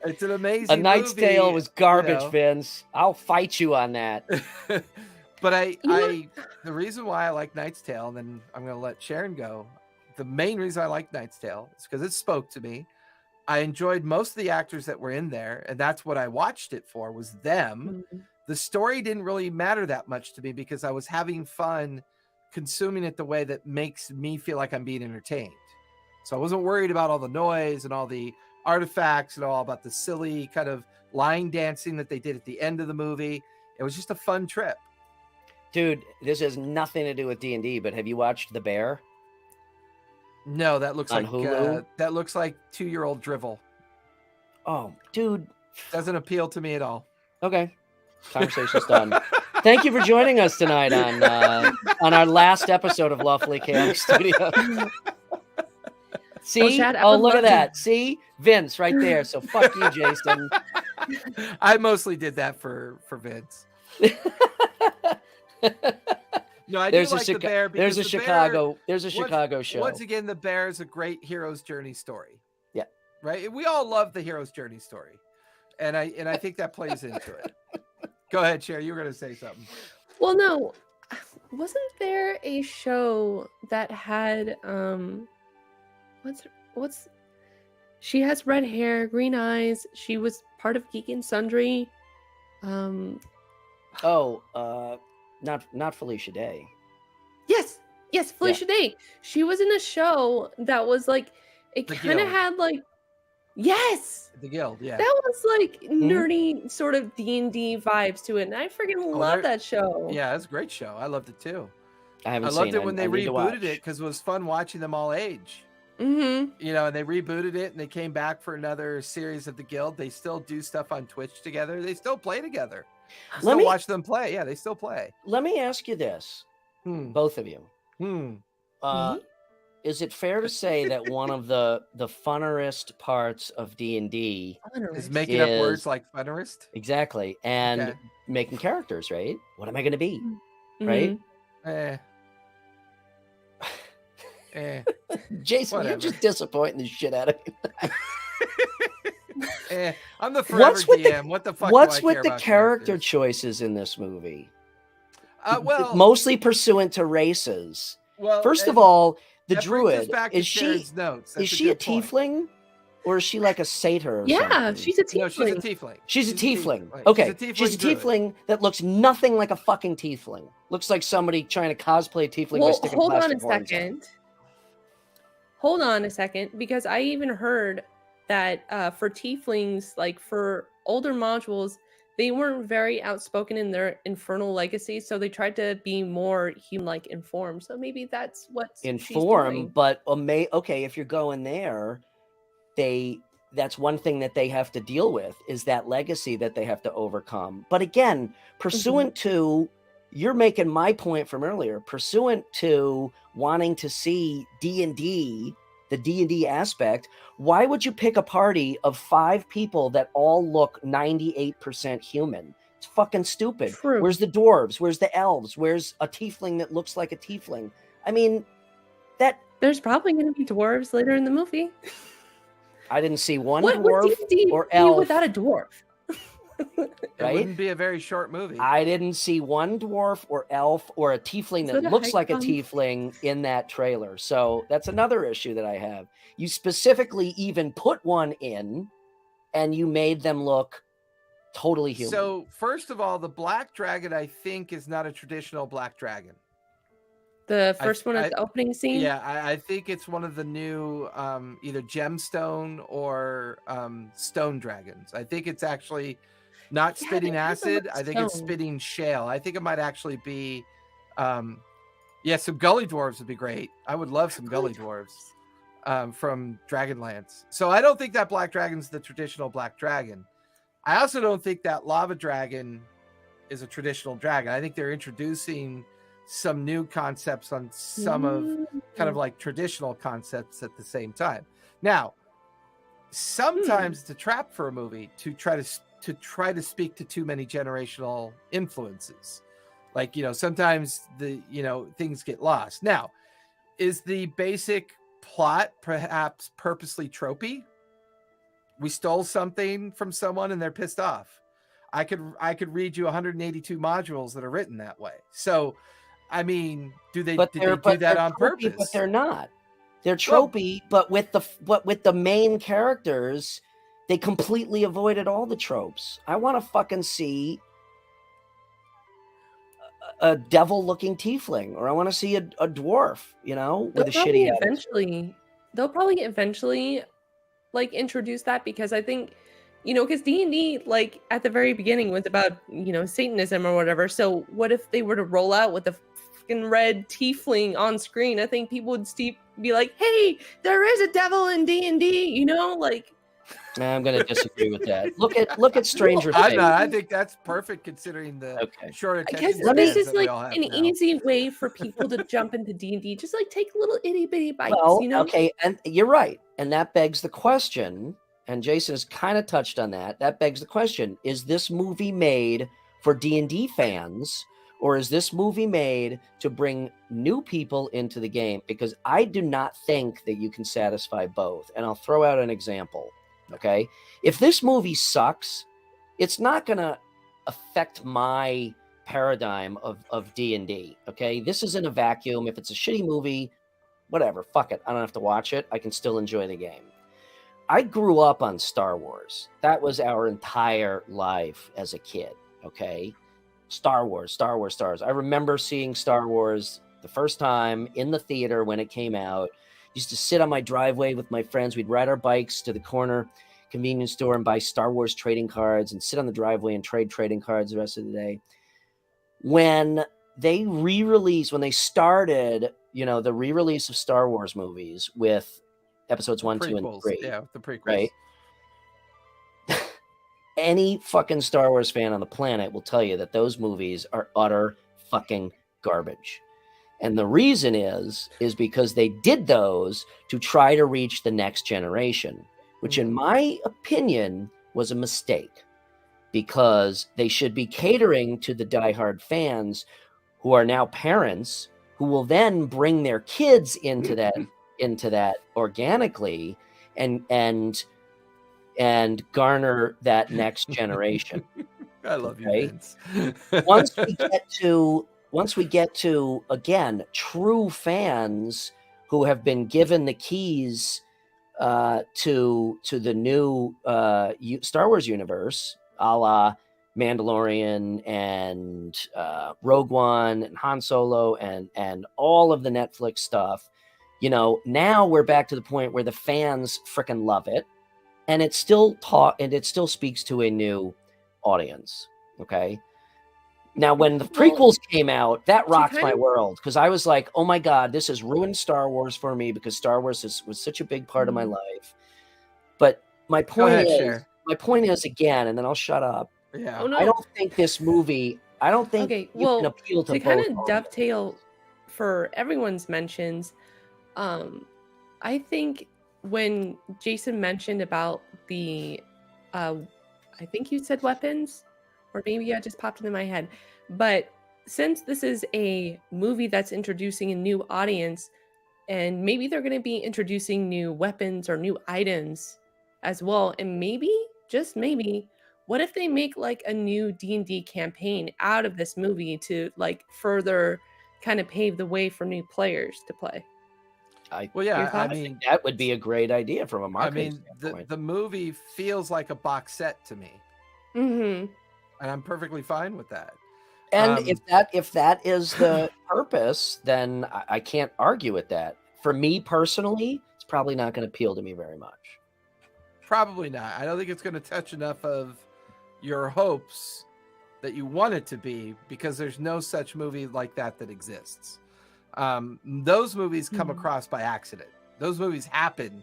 A: it's an amazing
B: A Knight's
A: movie,
B: Tale was garbage,
A: you know.
B: Vince. I'll fight you on that.
A: But the reason why I like Knight's Tale, and then I'm going to let Sharon go. The main reason I like Knight's Tale is because it spoke to me. I enjoyed most of the actors that were in there, and that's what I watched it for, was them.
C: Mhm.
A: The story didn't really matter that much to me because I was having fun consuming it the way that makes me feel like I'm being entertained. So I wasn't worried about all the noise and all the artifacts and all about the silly kind of line dancing that they did at the end of the movie. It was just a fun trip.
B: Dude, this has nothing to do with D&D, but have you watched The Bear?
A: No, that looks
B: On
A: like
B: Hulu?
A: 2-year-old drivel.
B: Oh, dude.
A: Doesn't appeal to me at all.
B: Okay. Conversation's done. Thank you for joining us tonight on our last episode of Lawfully Chaotic Studio. See?
C: Chad, I
B: Oh,
C: would
B: look at
C: love to-
B: that. See? Vince right there. So fuck you, Jason.
A: I mostly did that for Vince. No, I do like the Bear because
B: there's a
A: the Bear-
B: Chicago. There's a Chicago show.
A: Once again, the Bear is a great hero's journey story.
B: Yeah.
A: Right. We all love the hero's journey story, and I think that plays into it. Go ahead, Cher. You were going to say something.
C: Well, no, wasn't there a show that had what's she has red hair, green eyes. She was part of Geek and Sundry.
B: Not Felicia Day.
C: Yes, Felicia Day. She was in a show that was like it
A: The
C: kind of
A: Guild.
C: had like yes.
A: The Guild. Yeah.
C: That was like nerdy sort of D&D vibes to it, and I freaking love that show.
A: Yeah, it's a great show. I loved it too.
B: I haven't
A: I
B: seen
A: loved it when they
B: I need to watch.
A: rebooted it because it was fun watching them all age.
C: Mm-hmm.
A: And they rebooted it and they came back for another series of the Guild. They still do stuff on Twitch together. They still play together. Watch them play. Yeah, they still play.
B: Let me ask you this, both of you. Is it fair to say that one of the funnerest parts of D&D
A: is making up words like funnerist?
B: Exactly, and making characters, right? What am I going to be? Right? Jason,
A: Whatever.
B: you're just disappointing the shit out of me.
A: I'm the forever DM. What the fuck?
B: What's
A: do I care
B: with the
A: about
B: character choices in this movie?
A: Well,
B: Mostly pursuant to races.
A: Well,
B: first of all, the
A: that brings us
B: druid
A: back to
B: is she?
A: Sharon's notes. That's
B: Is she a
A: good point.
B: tiefling, or is she like a satyr? Or
C: Yeah,
B: something?
C: she's a tiefling.
A: No, she's a tiefling.
B: She's a tiefling.
A: Right.
B: Okay,
A: She's a
B: she's a tiefling that looks nothing like a fucking tiefling. Looks like somebody trying to cosplay a tiefling by
C: Well,
B: sticking
C: hold on
B: plastic
C: a
B: horns on.
C: second. Hold on a second, because I even heard that for tieflings, like for older modules, they weren't very outspoken in their infernal legacy, so they tried to be more human-like informed. So maybe that's what
B: Inform, but okay, if you're going there, that's one thing that they have to deal with is that legacy that they have to overcome. But again, pursuant to, you're making my point from earlier, pursuant to wanting to see D&D, the D&D aspect, why would you pick a party of 5 people that all look 98% human? It's fucking stupid.
C: True.
B: Where's the dwarves? Where's the elves? Where's a tiefling that looks like a tiefling? I mean,
C: There's probably going to be dwarves later in the movie.
B: I didn't see one
C: What
B: dwarf
C: would D&D
B: or
C: be
B: elf.
C: without a dwarf?
A: It wouldn't be a very short movie.
B: I didn't see one dwarf or elf or a tiefling that looks like a tiefling in that trailer. So that's another issue that I have. You specifically even put one in and you made them look totally human.
A: So first of all, the black dragon, I think, is not a traditional black dragon.
C: The first one at the opening scene?
A: Yeah, I think it's one of the new either gemstone or stone dragons. I think it's actually not spitting acid. I think it's spitting shale. I think it might actually be some gully dwarves would be great. I would love some gully dwarves. from Dragonlance. So I don't think that black dragon's the traditional black dragon. I also don't think that lava dragon is a traditional dragon. I think they're introducing some new concepts on some of kind of like traditional concepts at the same time. Now, sometimes it's a trap for a movie to try to speak to too many generational influences. Like, sometimes things get lost. Now, is the basic plot perhaps purposely tropey? We stole something from someone and they're pissed off. I could read you 182 modules that are written that way. So, I mean, did they do that on purpose?
B: But they're not. They're tropey, but with the main characters, they completely avoided all the tropes. I want to fucking see a devil-looking tiefling, or I want to see a dwarf, with a shitty attitude.
C: They'll probably eventually like introduce that, because I think, because D&D, like at the very beginning, was about, Satanism or whatever. So what if they were to roll out with a fucking red tiefling on screen? I think people would be like, hey, there is a devil in D&D, like.
B: I'm going to disagree with that. Look at Stranger Things.
A: I think that's perfect considering the short attention spans
C: this is
A: that we
C: like
A: all have
C: an
A: now.
C: easy way for people to jump into D&D. Just like take little itty bitty bites,
B: Okay, and you're right. And that begs the question, and Jason has kind of touched on that. That begs the question: is this movie made for D&D fans, or is this movie made to bring new people into the game? Because I do not think that you can satisfy both. And I'll throw out an example. Okay, if this movie sucks, it's not going to affect my paradigm of D&D. Okay, this is in a vacuum. If it's a shitty movie, whatever, fuck it. I don't have to watch it. I can still enjoy the game. I grew up on Star Wars. That was our entire life as a kid. Okay, Star Wars. I remember seeing Star Wars the first time in the theater when it came out. Used to sit on my driveway with my friends. We'd ride our bikes to the corner convenience store and buy Star Wars trading cards and sit on the driveway and trade trading cards the rest of the day. When they started, the re-release of Star Wars movies with episodes 1, 2, and 3.
A: Yeah, the prequels.
B: Right? Any fucking Star Wars fan on the planet will tell you that those movies are utter fucking garbage. And the reason is because they did those to try to reach the next generation, which in my opinion was a mistake, because they should be catering to the diehard fans who are now parents, who will then bring their kids into that organically and garner that next generation.
A: I love you, Vince.
B: Once we get to, again, true fans who have been given the keys to the new Star Wars universe, a la Mandalorian and Rogue One and Han Solo and all of the Netflix stuff, now we're back to the point where the fans freaking love it, and it still speaks to a new audience. Okay. Now, when the prequels came out, that rocked my world, because I was like, oh my God, this has ruined Star Wars for me, because Star Wars was such a big part of my life. But my point is, again, and then I'll shut up.
A: Yeah.
C: Oh, no.
B: I don't think this movie, you can appeal to both
C: kind of
B: audiences.
C: dovetail for everyone's mentions. I think when Jason mentioned about the, I think you said weapons, or maybe I just popped into my head. But since this is a movie that's introducing a new audience, and maybe they're going to be introducing new weapons or new items as well, and maybe, just maybe, what if they make like a new D&D campaign out of this movie to like further kind of pave the way for new players to play?
B: I think that would be a great idea from a marketing standpoint.
A: The movie feels like a box set to me.
C: Mm-hmm.
A: And I'm perfectly fine with that.
B: And if that is the purpose, then I can't argue with that. For me personally, it's probably not going to appeal to me very much.
A: Probably not. I don't think it's going to touch enough of your hopes that you want it to be, because there's no such movie like that exists. Those movies come across by accident. Those movies happen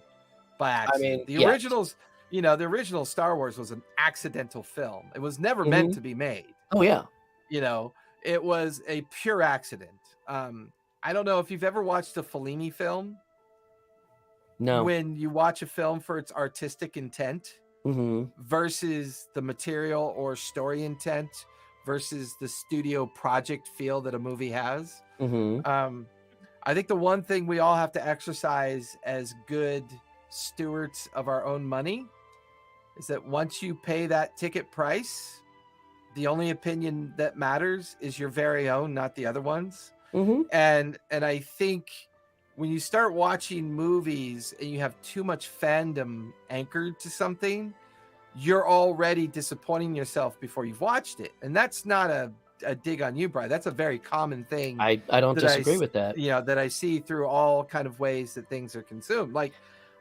A: by accident. The
B: yes.
A: originals, the original Star Wars was an accidental film. It was never meant to be made.
B: Oh yeah.
A: It was a pure accident. I don't know if you've ever watched a Fellini film.
B: No.
A: When you watch a film for its artistic intent
B: Mm-hmm.
A: versus the material or story intent versus the studio project feel that a movie has.
B: Mm-hmm.
A: I think the one thing we all have to exercise as good stewards of our own money is that once you pay that ticket price, the only opinion that matters is your very own, not the other ones.
B: Mm-hmm.
A: And I think when you start watching movies and you have too much fandom anchored to something, you're already disappointing yourself before you've watched it. And that's not a dig on you, Brian. That's a very common thing.
B: I don't disagree with that.
A: That I see through all kind of ways that things are consumed. Like,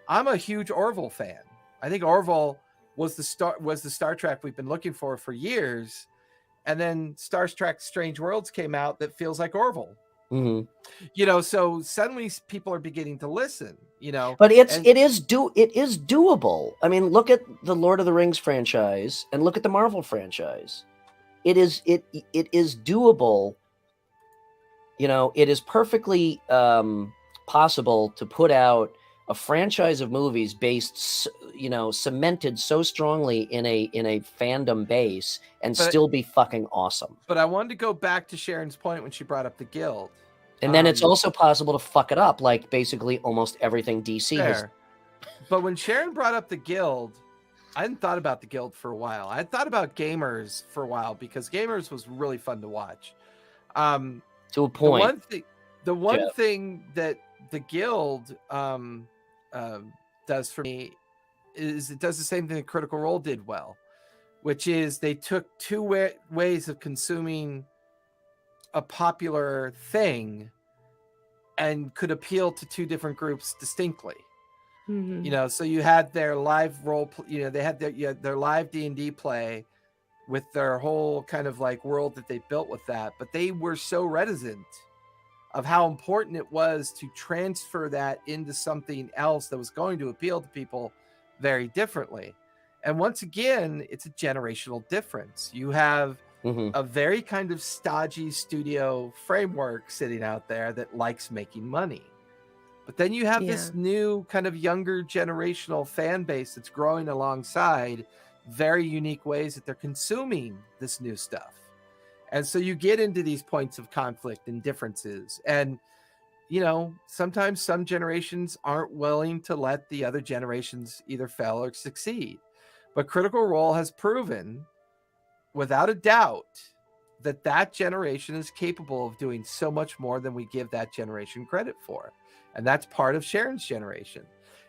A: I'm a huge Orville fan. I think Orville was the Star Trek we've been looking for years. And then Star Trek Strange Worlds came out that feels like Orville.
B: Mm-hmm.
A: So suddenly people are beginning to listen,
B: But it is doable. I mean, look at the Lord of the Rings franchise and look at the Marvel franchise. It is doable. It is perfectly possible to put out a franchise of movies based, cemented so strongly in a fandom base and still be fucking awesome.
A: But I wanted to go back to Sharon's point when she brought up the Guild.
B: And then it's also possible to fuck it up, like basically almost everything DC has.
A: But when Sharon brought up the Guild, I hadn't thought about the Guild for a while. I had thought about Gamers for a while because Gamers was really fun to watch.
B: To a point.
A: The one thing that the Guild does for me is it does the same thing that Critical Role did well, which is they took two ways of consuming a popular thing and could appeal to two different groups distinctly. So you had their live role, they had their live D&D play with their whole kind of like world that they built with that, but they were so reticent of how important it was to transfer that into something else that was going to appeal to people very differently. And once again, it's a generational difference. You have a very kind of stodgy studio framework sitting out there that likes making money. But then you have this new kind of younger generational fan base that's growing alongside very unique ways that they're consuming this new stuff. And so you get into these points of conflict and differences. And, sometimes some generations aren't willing to let the other generations either fail or succeed. But Critical Role has proven without a doubt that generation is capable of doing so much more than we give that generation credit for. And that's part of Sharon's generation.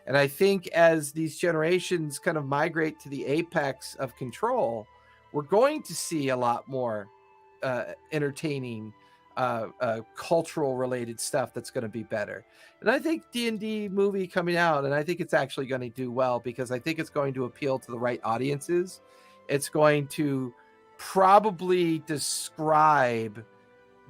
A: And I think as these generations kind of migrate to the apex of control, we're going to see a lot more entertaining cultural related stuff that's going to be better. And I think D&D movie coming out, and I think it's actually going to do well because I think it's going to appeal to the right audiences. It's going to probably describe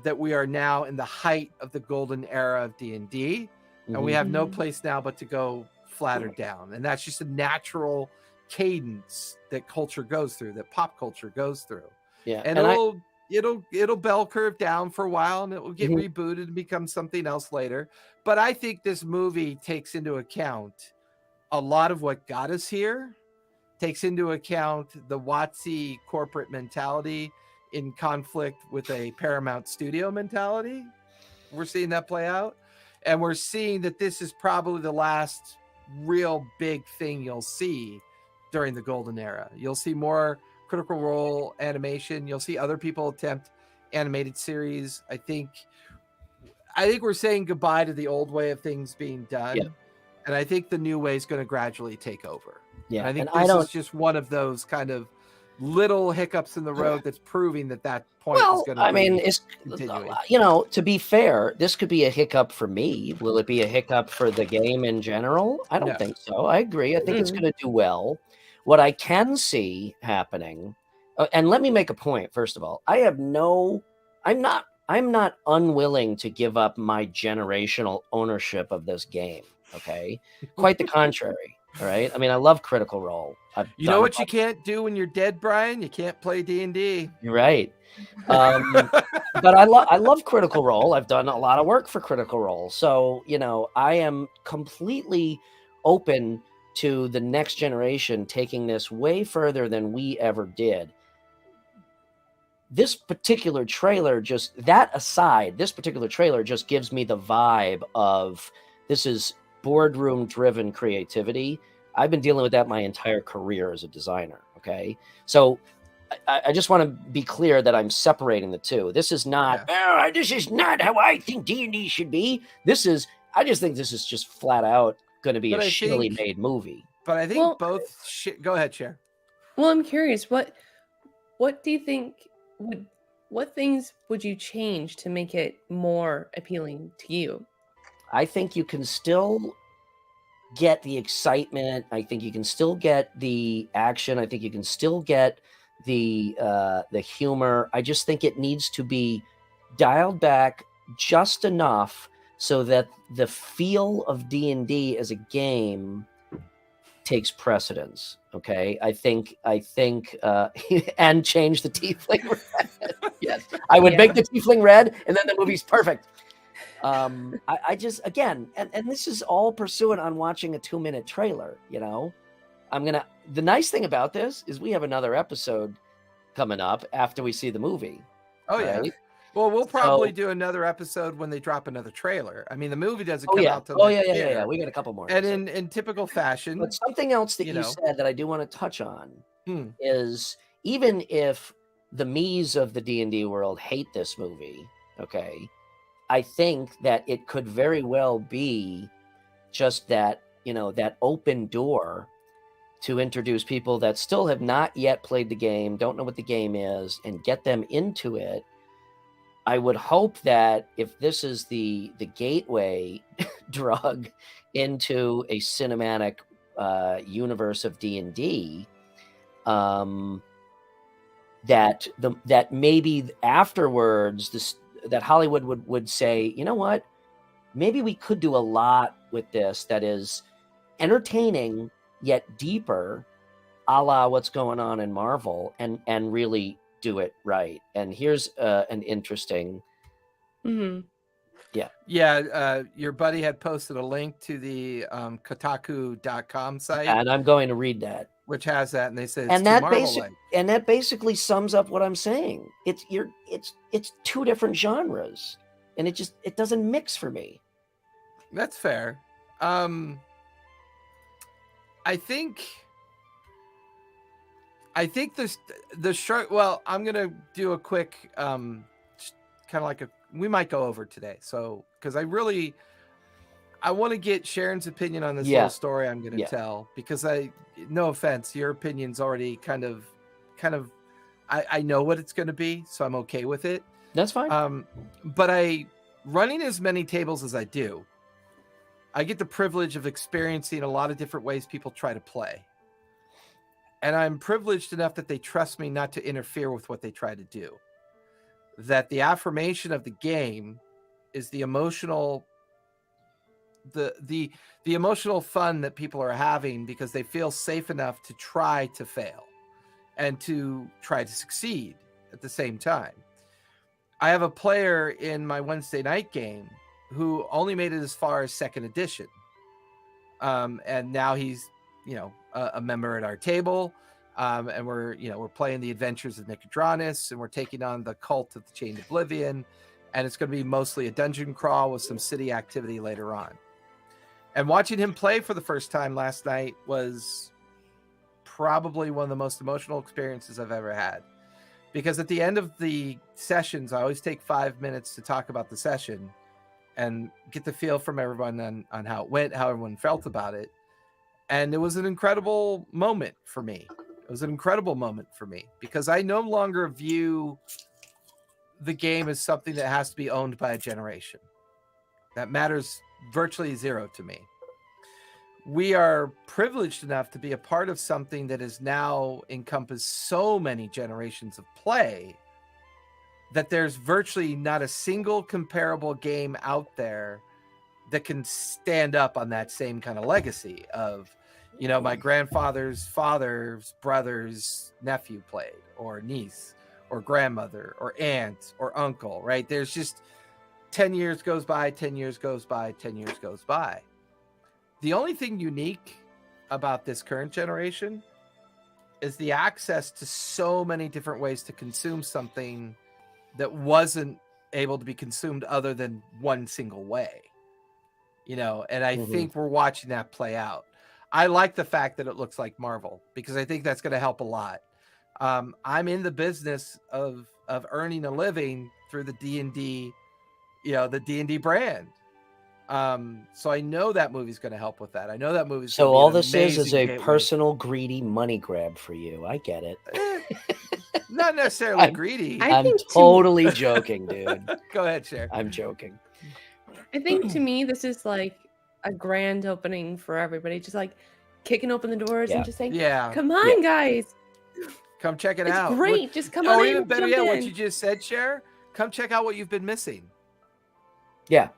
A: that we are now in the height of the golden era of D&D, and we have no place now but to go flatter down. And that's just a natural cadence that culture goes through, that pop culture goes through.
B: Yeah.
A: And it'll bell curve down for a while, and it will get rebooted and become something else later. But I think this movie takes into account a lot of what got us here, takes into account the WotC corporate mentality in conflict with a Paramount studio mentality. We're seeing that play out. And we're seeing that this is probably the last real big thing you'll see during the golden era. You'll see more Critical Role animation. You'll see other people attempt animated series. I think we're saying goodbye to the old way of things being done. Yeah. And I think the new way is going to gradually take over. Yeah. And I think this is just one of those kind of little hiccups in the road that's proving that point is going to continuing.
B: To be fair, this could be a hiccup for me. Will it be a hiccup for the game in general? I don't think so. I agree. I think it's going to do well. What I can see happening, and let me make a point, first of all, I'm not unwilling to give up my generational ownership of this game. Okay, quite the contrary. All right. I mean, I love Critical Role.
A: You know what you can't do when you're dead, Brian? You can't play D&D.
B: You're right. But I love Critical Role. I've done a lot of work for Critical Role, so I am completely open to the next generation taking this way further than we ever did. This particular trailer just gives me the vibe of this is boardroom driven creativity. I've been dealing with that my entire career as a designer. Okay. So I just want to be clear that I'm separating the two. This is not, this is not how I think D&D should be. I just think this is just flat out going to be shittily made movie.
A: But I think go ahead, Cher.
C: Well, I'm curious, what do you think what things would you change to make it more appealing to you?
B: I think you can still get the excitement. I think you can still get the action. I think you can still get the humor. I just think it needs to be dialed back just enough so that the feel of D&D as a game takes precedence. Okay, I think and change the Tiefling red. Yes, I would make the Tiefling red, and then the movie's perfect. I just, again, and this is all pursuant on watching a 2-minute trailer. The nice thing about this is we have another episode coming up after we see the movie.
A: Oh, right? Yeah. Well, we'll probably do another episode when they drop another trailer. I mean, the movie doesn't come out till
B: yeah. We got a couple more.
A: And in typical fashion.
B: But something else that you said that I do want to touch on is, even if the me's of the D&D world hate this movie, okay, I think that it could very well be just that, that open door to introduce people that still have not yet played the game, don't know what the game is, and get them into it. I would hope that if this is the gateway drug into a cinematic universe of D&D, that maybe afterwards that Hollywood would say, you know what, maybe we could do a lot with this that is entertaining yet deeper, a la what's going on in Marvel, and really do it right. And here's an interesting
A: your buddy had posted a link to the Kotaku.com site,
B: and I'm going to read that,
A: which has that, and they said
B: that basically sums up what I'm saying. It's two different genres, and it doesn't mix for me.
A: That's fair. I think the short. Well, I'm gonna do a quick, kind of like we might go over today. So, because I want to get Sharon's opinion on this little story I'm gonna tell, because no offense, your opinion's already kind of, I know what it's gonna be, so I'm okay with it.
B: That's fine.
A: But running as many tables as I do, I get the privilege of experiencing a lot of different ways people try to play. And I'm privileged enough that they trust me not to interfere with what they try to do. That the affirmation of the game is the emotional, the emotional fun that people are having because they feel safe enough to try to fail and to try to succeed at the same time. I have a player in my Wednesday night game who only made it as far as 2nd edition. And now he's, a member at our table. And we're playing the Adventures of Nicodranus, and we're taking on the Cult of the Chained Oblivion. And it's going to be mostly a dungeon crawl with some city activity later on. And watching him play for the first time last night was probably one of the most emotional experiences I've ever had. Because at the end of the sessions, I always take 5 minutes to talk about the session and get the feel from everyone on how it went, how everyone felt about it. And it was an incredible moment for me. It was an incredible moment for me because I no longer view the game as something that has to be owned by a generation. That matters virtually zero to me. We are privileged enough to be a part of something that has now encompassed so many generations of play that there's virtually not a single comparable game out there that can stand up on that same kind of legacy of, you know, my grandfather's father's brother's nephew played, or niece, or grandmother, or aunt, or uncle, right? There's just 10 years goes by, 10 years goes by, 10 years goes by. The only thing unique about this current generation is the access to so many different ways to consume something that wasn't able to be consumed other than one single way, you know, and I think we're watching that play out. I like the fact that it looks like Marvel, because I think that's going to help a lot. I'm in the business of earning a living through the D&D, you know, the D&D brand. So I know that movie's going to help with that. I know that movie's
B: So
A: gonna be
B: all
A: an
B: this is
A: amazing
B: a
A: gateway.
B: personal greedy money grab for you. I get it.
A: Not necessarily
B: I'm-
A: greedy.
C: I
B: I'm
C: think
B: totally joking, dude.
A: Go ahead, Cher.
B: I'm joking.
C: I think to me, this is like a grand opening for everybody. Just like kicking open the doors
B: Yeah.
C: and just saying,
A: Yeah,
C: come on, guys.
A: come check it
C: It's
A: out.
C: great. Just come
A: Or
C: on
A: even
C: in.
A: better
C: Jump
A: yet,
C: in.
A: what you just said, Cher. Come check out what you've been missing.
B: Yeah.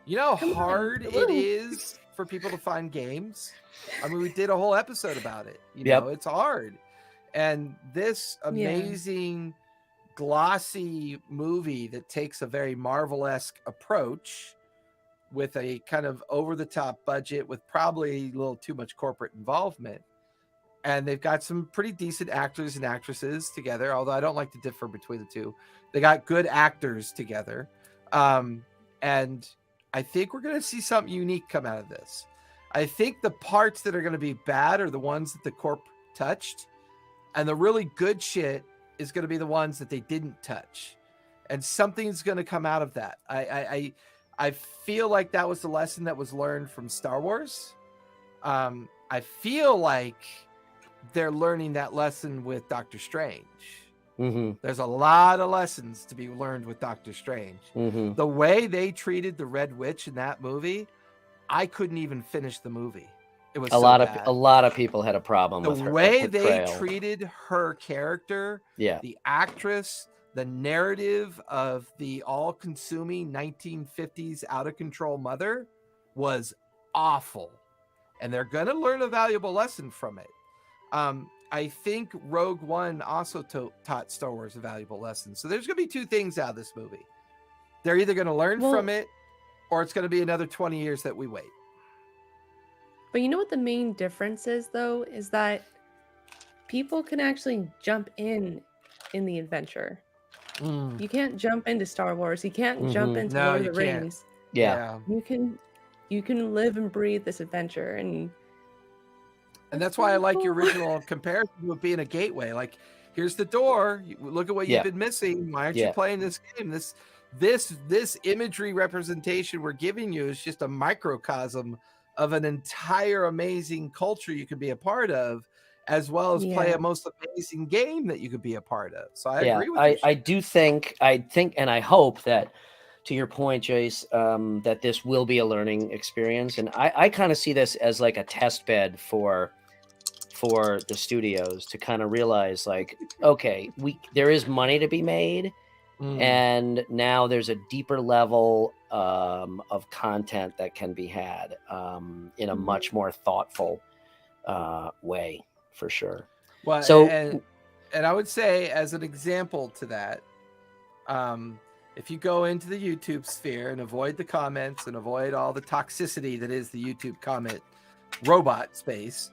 A: You know how
C: Come on,
A: hard it
C: woo.
A: is for people to find games? I mean, we did a whole episode about it. You
B: Yep.
A: know, it's hard. And this amazing, glossy movie that takes a very Marvel-esque approach with a kind of over-the-top budget with probably a little too much corporate involvement. And they've got some pretty decent actors and actresses together, although I don't like to differ between the two. They got good actors together. And I think we're going to see something unique come out of this. I think the parts that are going to be bad are the ones that the corp touched, and the really good shit is going to be the ones that they didn't touch. And something's going to come out of that. I feel like that was the lesson that was learned from Star Wars. I feel like they're learning that lesson with Doctor Strange. There's a lot of lessons to be learned with Doctor Strange. The way they treated the Red Witch in that movie, I couldn't even finish the movie. It was
B: A lot of people had a problem
A: the
B: with her
A: way they
B: portrayal.
A: treated her character,
B: Yeah.
A: the actress, the narrative of the all-consuming 1950s out-of-control mother was awful, and they're going to learn a valuable lesson from it. I think Rogue One also taught Star Wars a valuable lesson. So there's going to be two things out of this movie. They're either going to learn from it, or it's going to be another 20 years that we wait.
C: But you know what the main difference is, though, is that people can actually jump in the adventure. You can't jump into Star Wars. You can't jump into
A: No,
C: Lord of
A: you
C: the
A: can't.
C: Rings.
B: Yeah.
C: You can live and breathe this adventure, and
A: that's why I like your original comparison with being a gateway. Like, here's the door. Look at what you've been missing. Why aren't you playing this game? This imagery representation we're giving you is just a microcosm of an entire amazing culture you could be a part of, as well as play a most amazing game that you could be a part of. So I agree with you.
B: I do think, and I hope that, to your point, Jace, that this will be a learning experience. And I kind of see this as like a test bed for the studios to kind of realize, like, okay, there is money to be made. And now there's a deeper level of content that can be had in a much more thoughtful way, for sure.
A: Well,
B: so,
A: and I would say, as an example to that, if you go into the YouTube sphere and avoid the comments and avoid all the toxicity that is the YouTube comment robot space,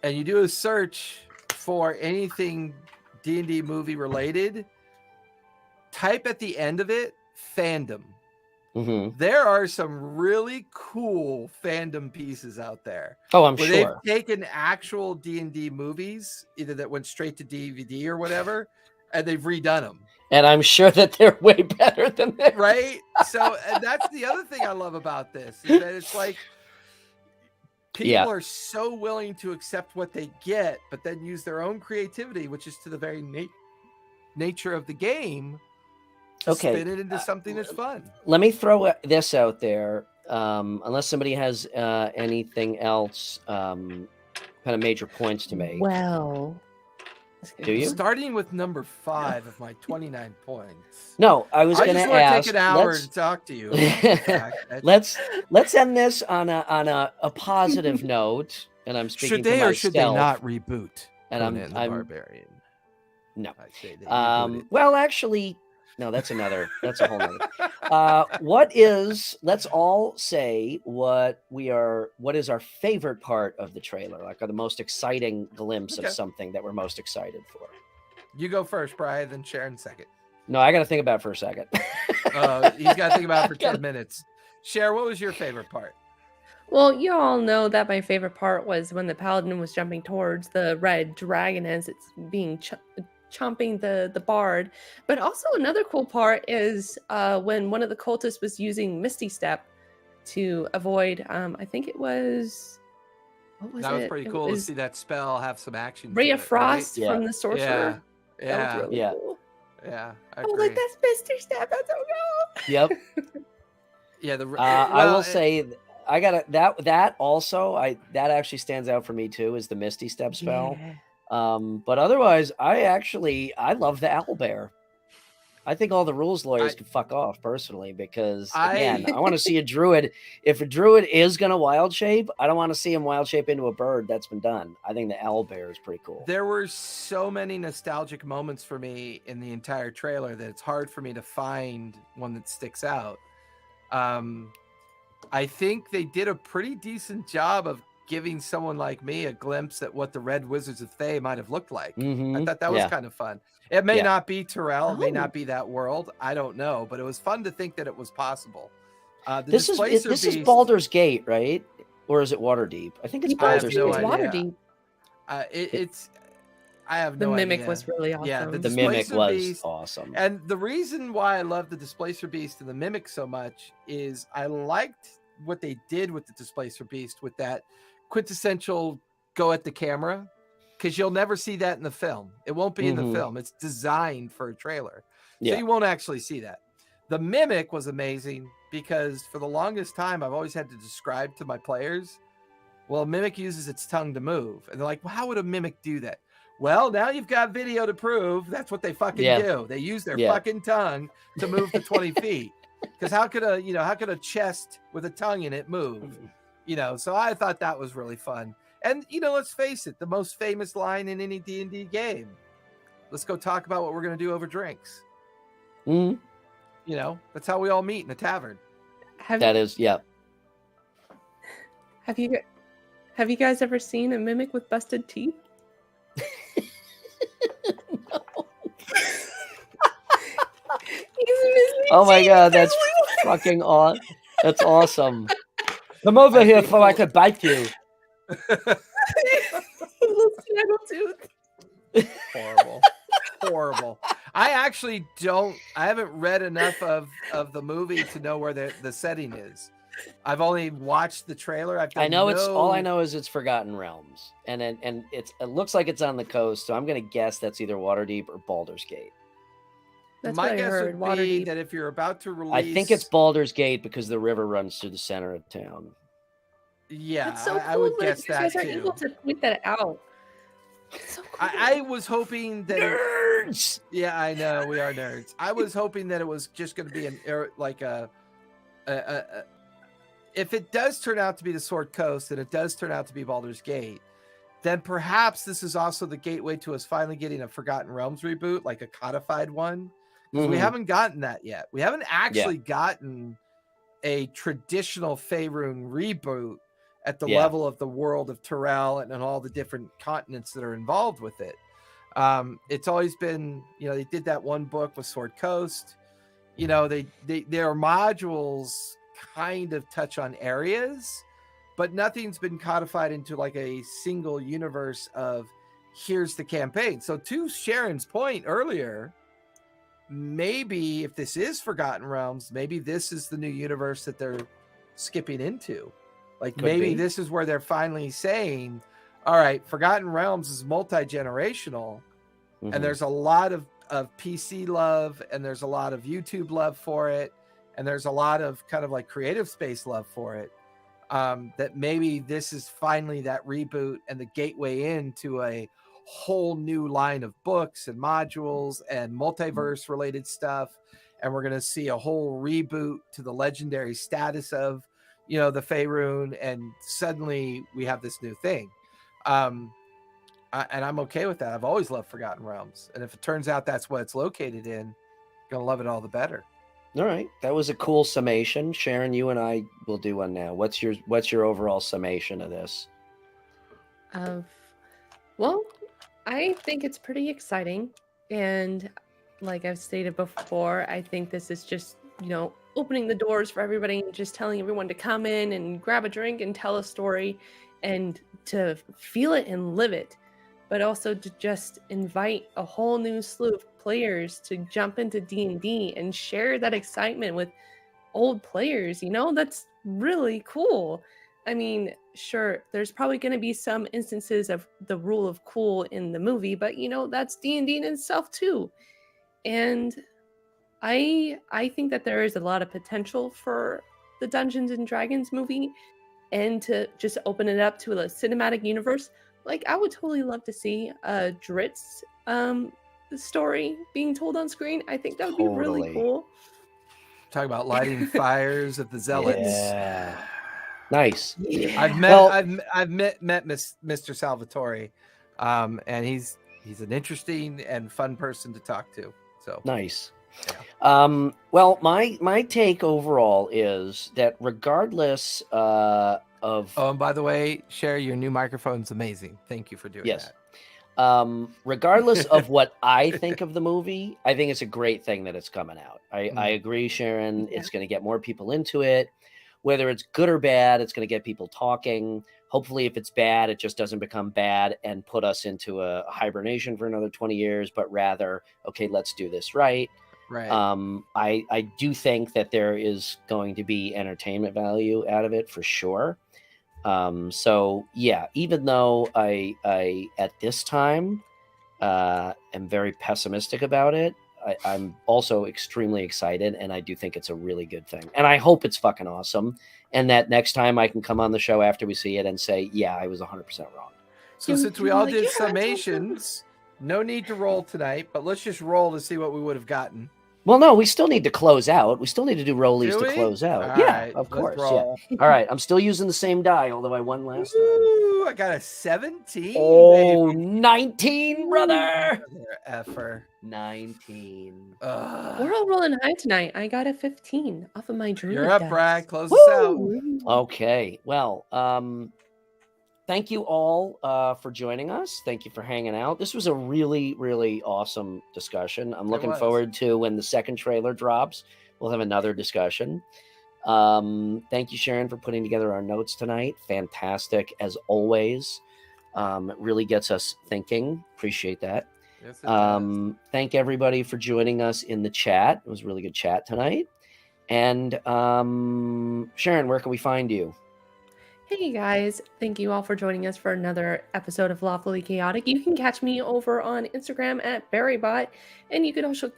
A: and you do a search for anything D&D movie related, type at the end of it fandom. There are some really cool fandom pieces out there.
B: Oh, I'm
A: where
B: sure.
A: They've taken actual D&D movies, either that went straight to DVD or whatever, and they've redone them.
B: And I'm sure that they're way better than this.
A: Right? So, and that's the other thing I love about this, is that it's like people are so willing to accept what they get, but then use their own creativity, which is to the very nature of the game, to spin it into something that's fun.
B: Let me throw this out there, unless somebody has anything else, kind of major points to make.
C: well,
B: Do you?
A: Starting with number 5 of my 29 points.
B: No, I was
A: I
B: going
A: just
B: to
A: want to
B: ask.
A: take an hour
B: let's-
A: to talk to you about the fact that
B: let's end this on a positive note, and I'm speaking
A: should
B: for
A: they
B: myself.
A: or should they not reboot
B: And
A: Conan the
B: I'm
A: Barbarian?
B: no.
A: I say they reboot it.
B: Well, actually, no. That's a whole nother. Let's all say what is our favorite part of the trailer, like the most exciting glimpse
A: Okay.
B: of something that we're most excited for.
A: You go first, Brian, then Sharon second.
B: No, I got to think about it for a second.
A: He's got to think about it for 10 minutes. Cher, what was your favorite part?
C: Well, you all know that my favorite part was when the paladin was jumping towards the red dragon as it's being chomping the bard. But also another cool part is when one of the cultists was using Misty Step to avoid, I think it was, what was
A: That was
C: it?
A: pretty
C: It
A: cool to
C: was
A: see that spell have some action.
C: Ray
A: to
C: of
A: it, right?
C: Frost
B: Yeah.
C: from the sorcerer.
A: Yeah.
C: That was
A: Yeah.
C: really
B: Yeah.
C: cool.
A: Yeah.
C: I was like, that's Misty Step. That's so cool.
B: Yep.
A: Yeah.
B: I will say I got that also. That actually stands out for me too, is the Misty Step spell.
C: Yeah.
B: But otherwise, I love the owlbear. I think all the rules lawyers can fuck off personally, because again, I want to see a druid. If a druid is gonna wild shape, I don't want to see him wild shape into a bird. That's been done. I think the owlbear is pretty cool.
A: There were so many nostalgic moments for me in the entire trailer that it's hard for me to find one that sticks out. I think they did a pretty decent job of giving someone like me a glimpse at what the Red Wizards of Thay might have looked like. I thought that was kind of fun. It may not be Terrell, it may not be that world. I don't know, but it was fun to think that it was possible.
B: This is Baldur's Gate, right? Or is it Waterdeep? I think it's Baldur's Gate.
C: It's Waterdeep.
A: I have
C: The
A: no idea.
C: Mimic was really awesome.
A: Yeah,
B: the Mimic was
A: Beast,
B: awesome.
A: And the reason why I love the Displacer Beast and the Mimic so much is I liked what they did with the Displacer Beast with that quintessential go at the camera, because you'll never see that in the film. It won't be in the film. It's designed for a trailer. So you won't actually see that. The Mimic was amazing because for the longest time, I've always had to describe to my players, well, a Mimic uses its tongue to move. And they're like, well, how would a Mimic do that? Well, now you've got video to prove that's what they fucking do. They use their fucking tongue to move to 20 feet. Because how could a chest with a tongue in it move? So I thought that was really fun. And let's face it, the most famous line in any D&D game. Let's go talk about what we're gonna do over drinks. That's how we all meet in a tavern.
C: Have you guys ever seen a mimic with busted teeth?
B: Oh my god, that's fucking awesome. That's awesome. Come over here so I could bite you.
A: Horrible. I haven't read enough of the movie to know where the setting is. I've only watched the trailer.
B: All I know is it's Forgotten Realms, and it looks like it's on the coast. So I'm gonna guess that's either Waterdeep or Baldur's Gate.
C: That's
A: My
C: what I
A: guess
C: heard.
A: would be
C: Waterdeep.
A: that if you're about to release,
B: I think it's Baldur's Gate because the river runs through the center of town.
A: Yeah,
C: That's so cool
A: I would guess
C: you
A: that
C: guys are
A: too.
C: able to point that out. So cool.
A: I was hoping that
B: Nerds.
A: Yeah, I know we are nerds. I was hoping that it was just going to be if it does turn out to be the Sword Coast and it does turn out to be Baldur's Gate, then perhaps this is also the gateway to us finally getting a Forgotten Realms reboot, like a codified one. Because we haven't gotten that yet. We haven't actually gotten a traditional Faerun reboot at the level of the world of Terrell and all the different continents that are involved with it. It's always been, they did that one book with Sword Coast. Their modules kind of touch on areas, but nothing's been codified into like a single universe of here's the campaign. So to Sharon's point earlier, maybe if this is Forgotten Realms, maybe this is the new universe that they're skipping into. Like maybe this is where they're finally saying, all right, Forgotten Realms is multi-generational, and there's a lot of PC love, and there's a lot of YouTube love for it, and there's a lot of kind of like creative space love for it. That maybe this is finally that reboot and the gateway into a whole new line of books and modules and multiverse related stuff. And we're going to see a whole reboot to the legendary status of, the Faerun. And suddenly we have this new thing. And I'm okay with that. I've always loved Forgotten Realms. And if it turns out that's what it's located in, going to love it all the better.
B: All right, that was a cool summation. Sharon, you and I will do one now. What's your overall summation of this?
C: Well, I think it's pretty exciting. And like I've stated before, I think this is just, opening the doors for everybody and just telling everyone to come in and grab a drink and tell a story and to feel it and live it. But also to just invite a whole new slew of players to jump into D&D and share that excitement with old players. That's really cool. I mean, sure, there's probably going to be some instances of the rule of cool in the movie, but that's D&D in itself too. And I think that there is a lot of potential for the Dungeons and Dragons movie, and to just open it up to a cinematic universe. Like, I would totally love to see Drit's story being told on screen. I think that would be really
B: Totally.
C: cool.
A: Talk about lighting fires of the zealots.
B: Yeah. Nice.
C: Yeah.
A: I've met Mr. Salvatore, and he's an interesting and fun person to talk to. So
B: Nice.
A: Yeah.
B: Well, my take overall is that regardless of
A: Oh, and by the way, Sherry, your new microphone's amazing. Thank you for doing
B: yes,
A: that.
B: regardless of what I think of the movie, I think it's a great thing that it's coming out. I agree, Sharon.
C: Yeah.
B: It's going to get more people into it. Whether it's good or bad, it's going to get people talking. Hopefully, if it's bad, it just doesn't become bad and put us into a hibernation for another 20 years, but rather, okay, let's do this right.
A: Right.
B: I do think that there is going to be entertainment value out of it for sure. So yeah, even though I at this time am very pessimistic about it, I'm also extremely excited, and I do think it's a really good thing. And I hope it's fucking awesome, and that next time I can come on the show after we see it and say, yeah, I was 100% wrong.
A: So
C: You-
A: since
C: you
A: we
C: were
A: all
C: like,
A: did
C: "Yeah, that's awesome."
A: summations, no need to roll tonight, but let's just roll to see what we would have gotten.
B: Well, no, we still need to close out. We still need to do rollies
A: Do
B: to
A: we?
B: close out.
A: All
B: Yeah,
A: right,
B: of
A: let's
B: course.
A: roll.
B: Yeah. All right. I'm still using the same die, although I won last time.
A: Ooh, I got a 17.
B: Oh,
A: baby.
B: 19, brother.
A: Mother effer.
B: 19.
C: We're all rolling high tonight. I got a 15 off of my druid
A: You're up,
C: dice.
A: Brad. Close us out.
C: Woo!
B: Okay. Well, thank you all for joining us. Thank you for hanging out. This was a really, really awesome discussion. I'm looking
A: was.
B: forward to when the second trailer drops. We'll have another discussion. Thank you, Sharon, for putting together our notes tonight. Fantastic, as always. It really gets us thinking. Appreciate that.
A: Yes, it does.
B: Thank everybody for joining us in the chat. It was a really good chat tonight. And Sharon, where can we find you?
C: Hey guys, thank you all for joining us for another episode of Lawfully Chaotic. You can catch me over on Instagram at BerryBot, and you can also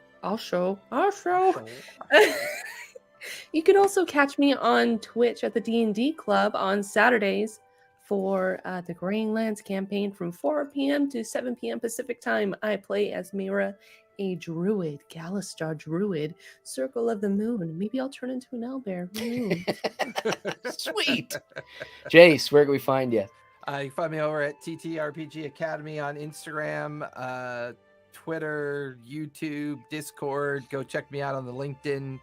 C: you can also catch me on Twitch at the D&D Club on Saturdays for the Graying Lands campaign from 4 p.m. to 7 p.m. Pacific time. I play as Mira, a druid, Galistar druid, Circle of the Moon. Maybe I'll turn into an owlbear. Who knows?
B: Sweet. Jace, where can we find you?
A: You can find me over at TTRPG Academy on Instagram, Twitter, YouTube, Discord. Go check me out on the LinkedIn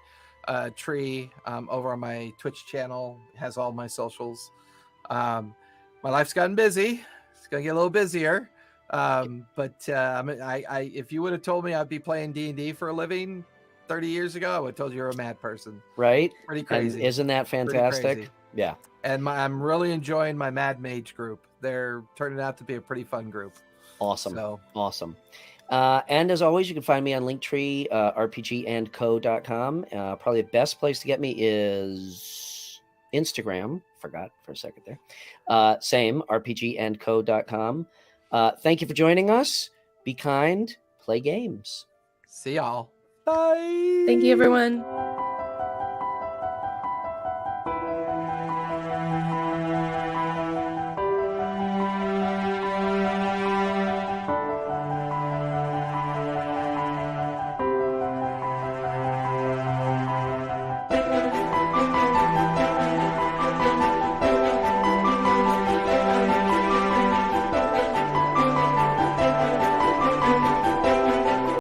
A: tree over on my Twitch channel. It has all my socials. My life's gotten busy. It's gonna get a little busier. But if you would have told me I'd be playing D&D for a living 30 years ago, I would have told you you're a mad person.
B: Right?
A: Pretty
B: And
A: crazy.
B: isn't that
A: Pretty
B: fantastic?
A: crazy.
B: Yeah.
A: And I'm really enjoying my Mad Mage group. They're turning out to be a pretty fun group.
B: Awesome.
A: So
B: Awesome. And as always, you can find me on Linktree, RPG&Co.com. Probably the best place to get me is Instagram. Forgot for a second there. Same, RPG&Co.com. Thank you for joining us. Be kind, play games.
A: see y'all. Bye.
C: Thank you, everyone.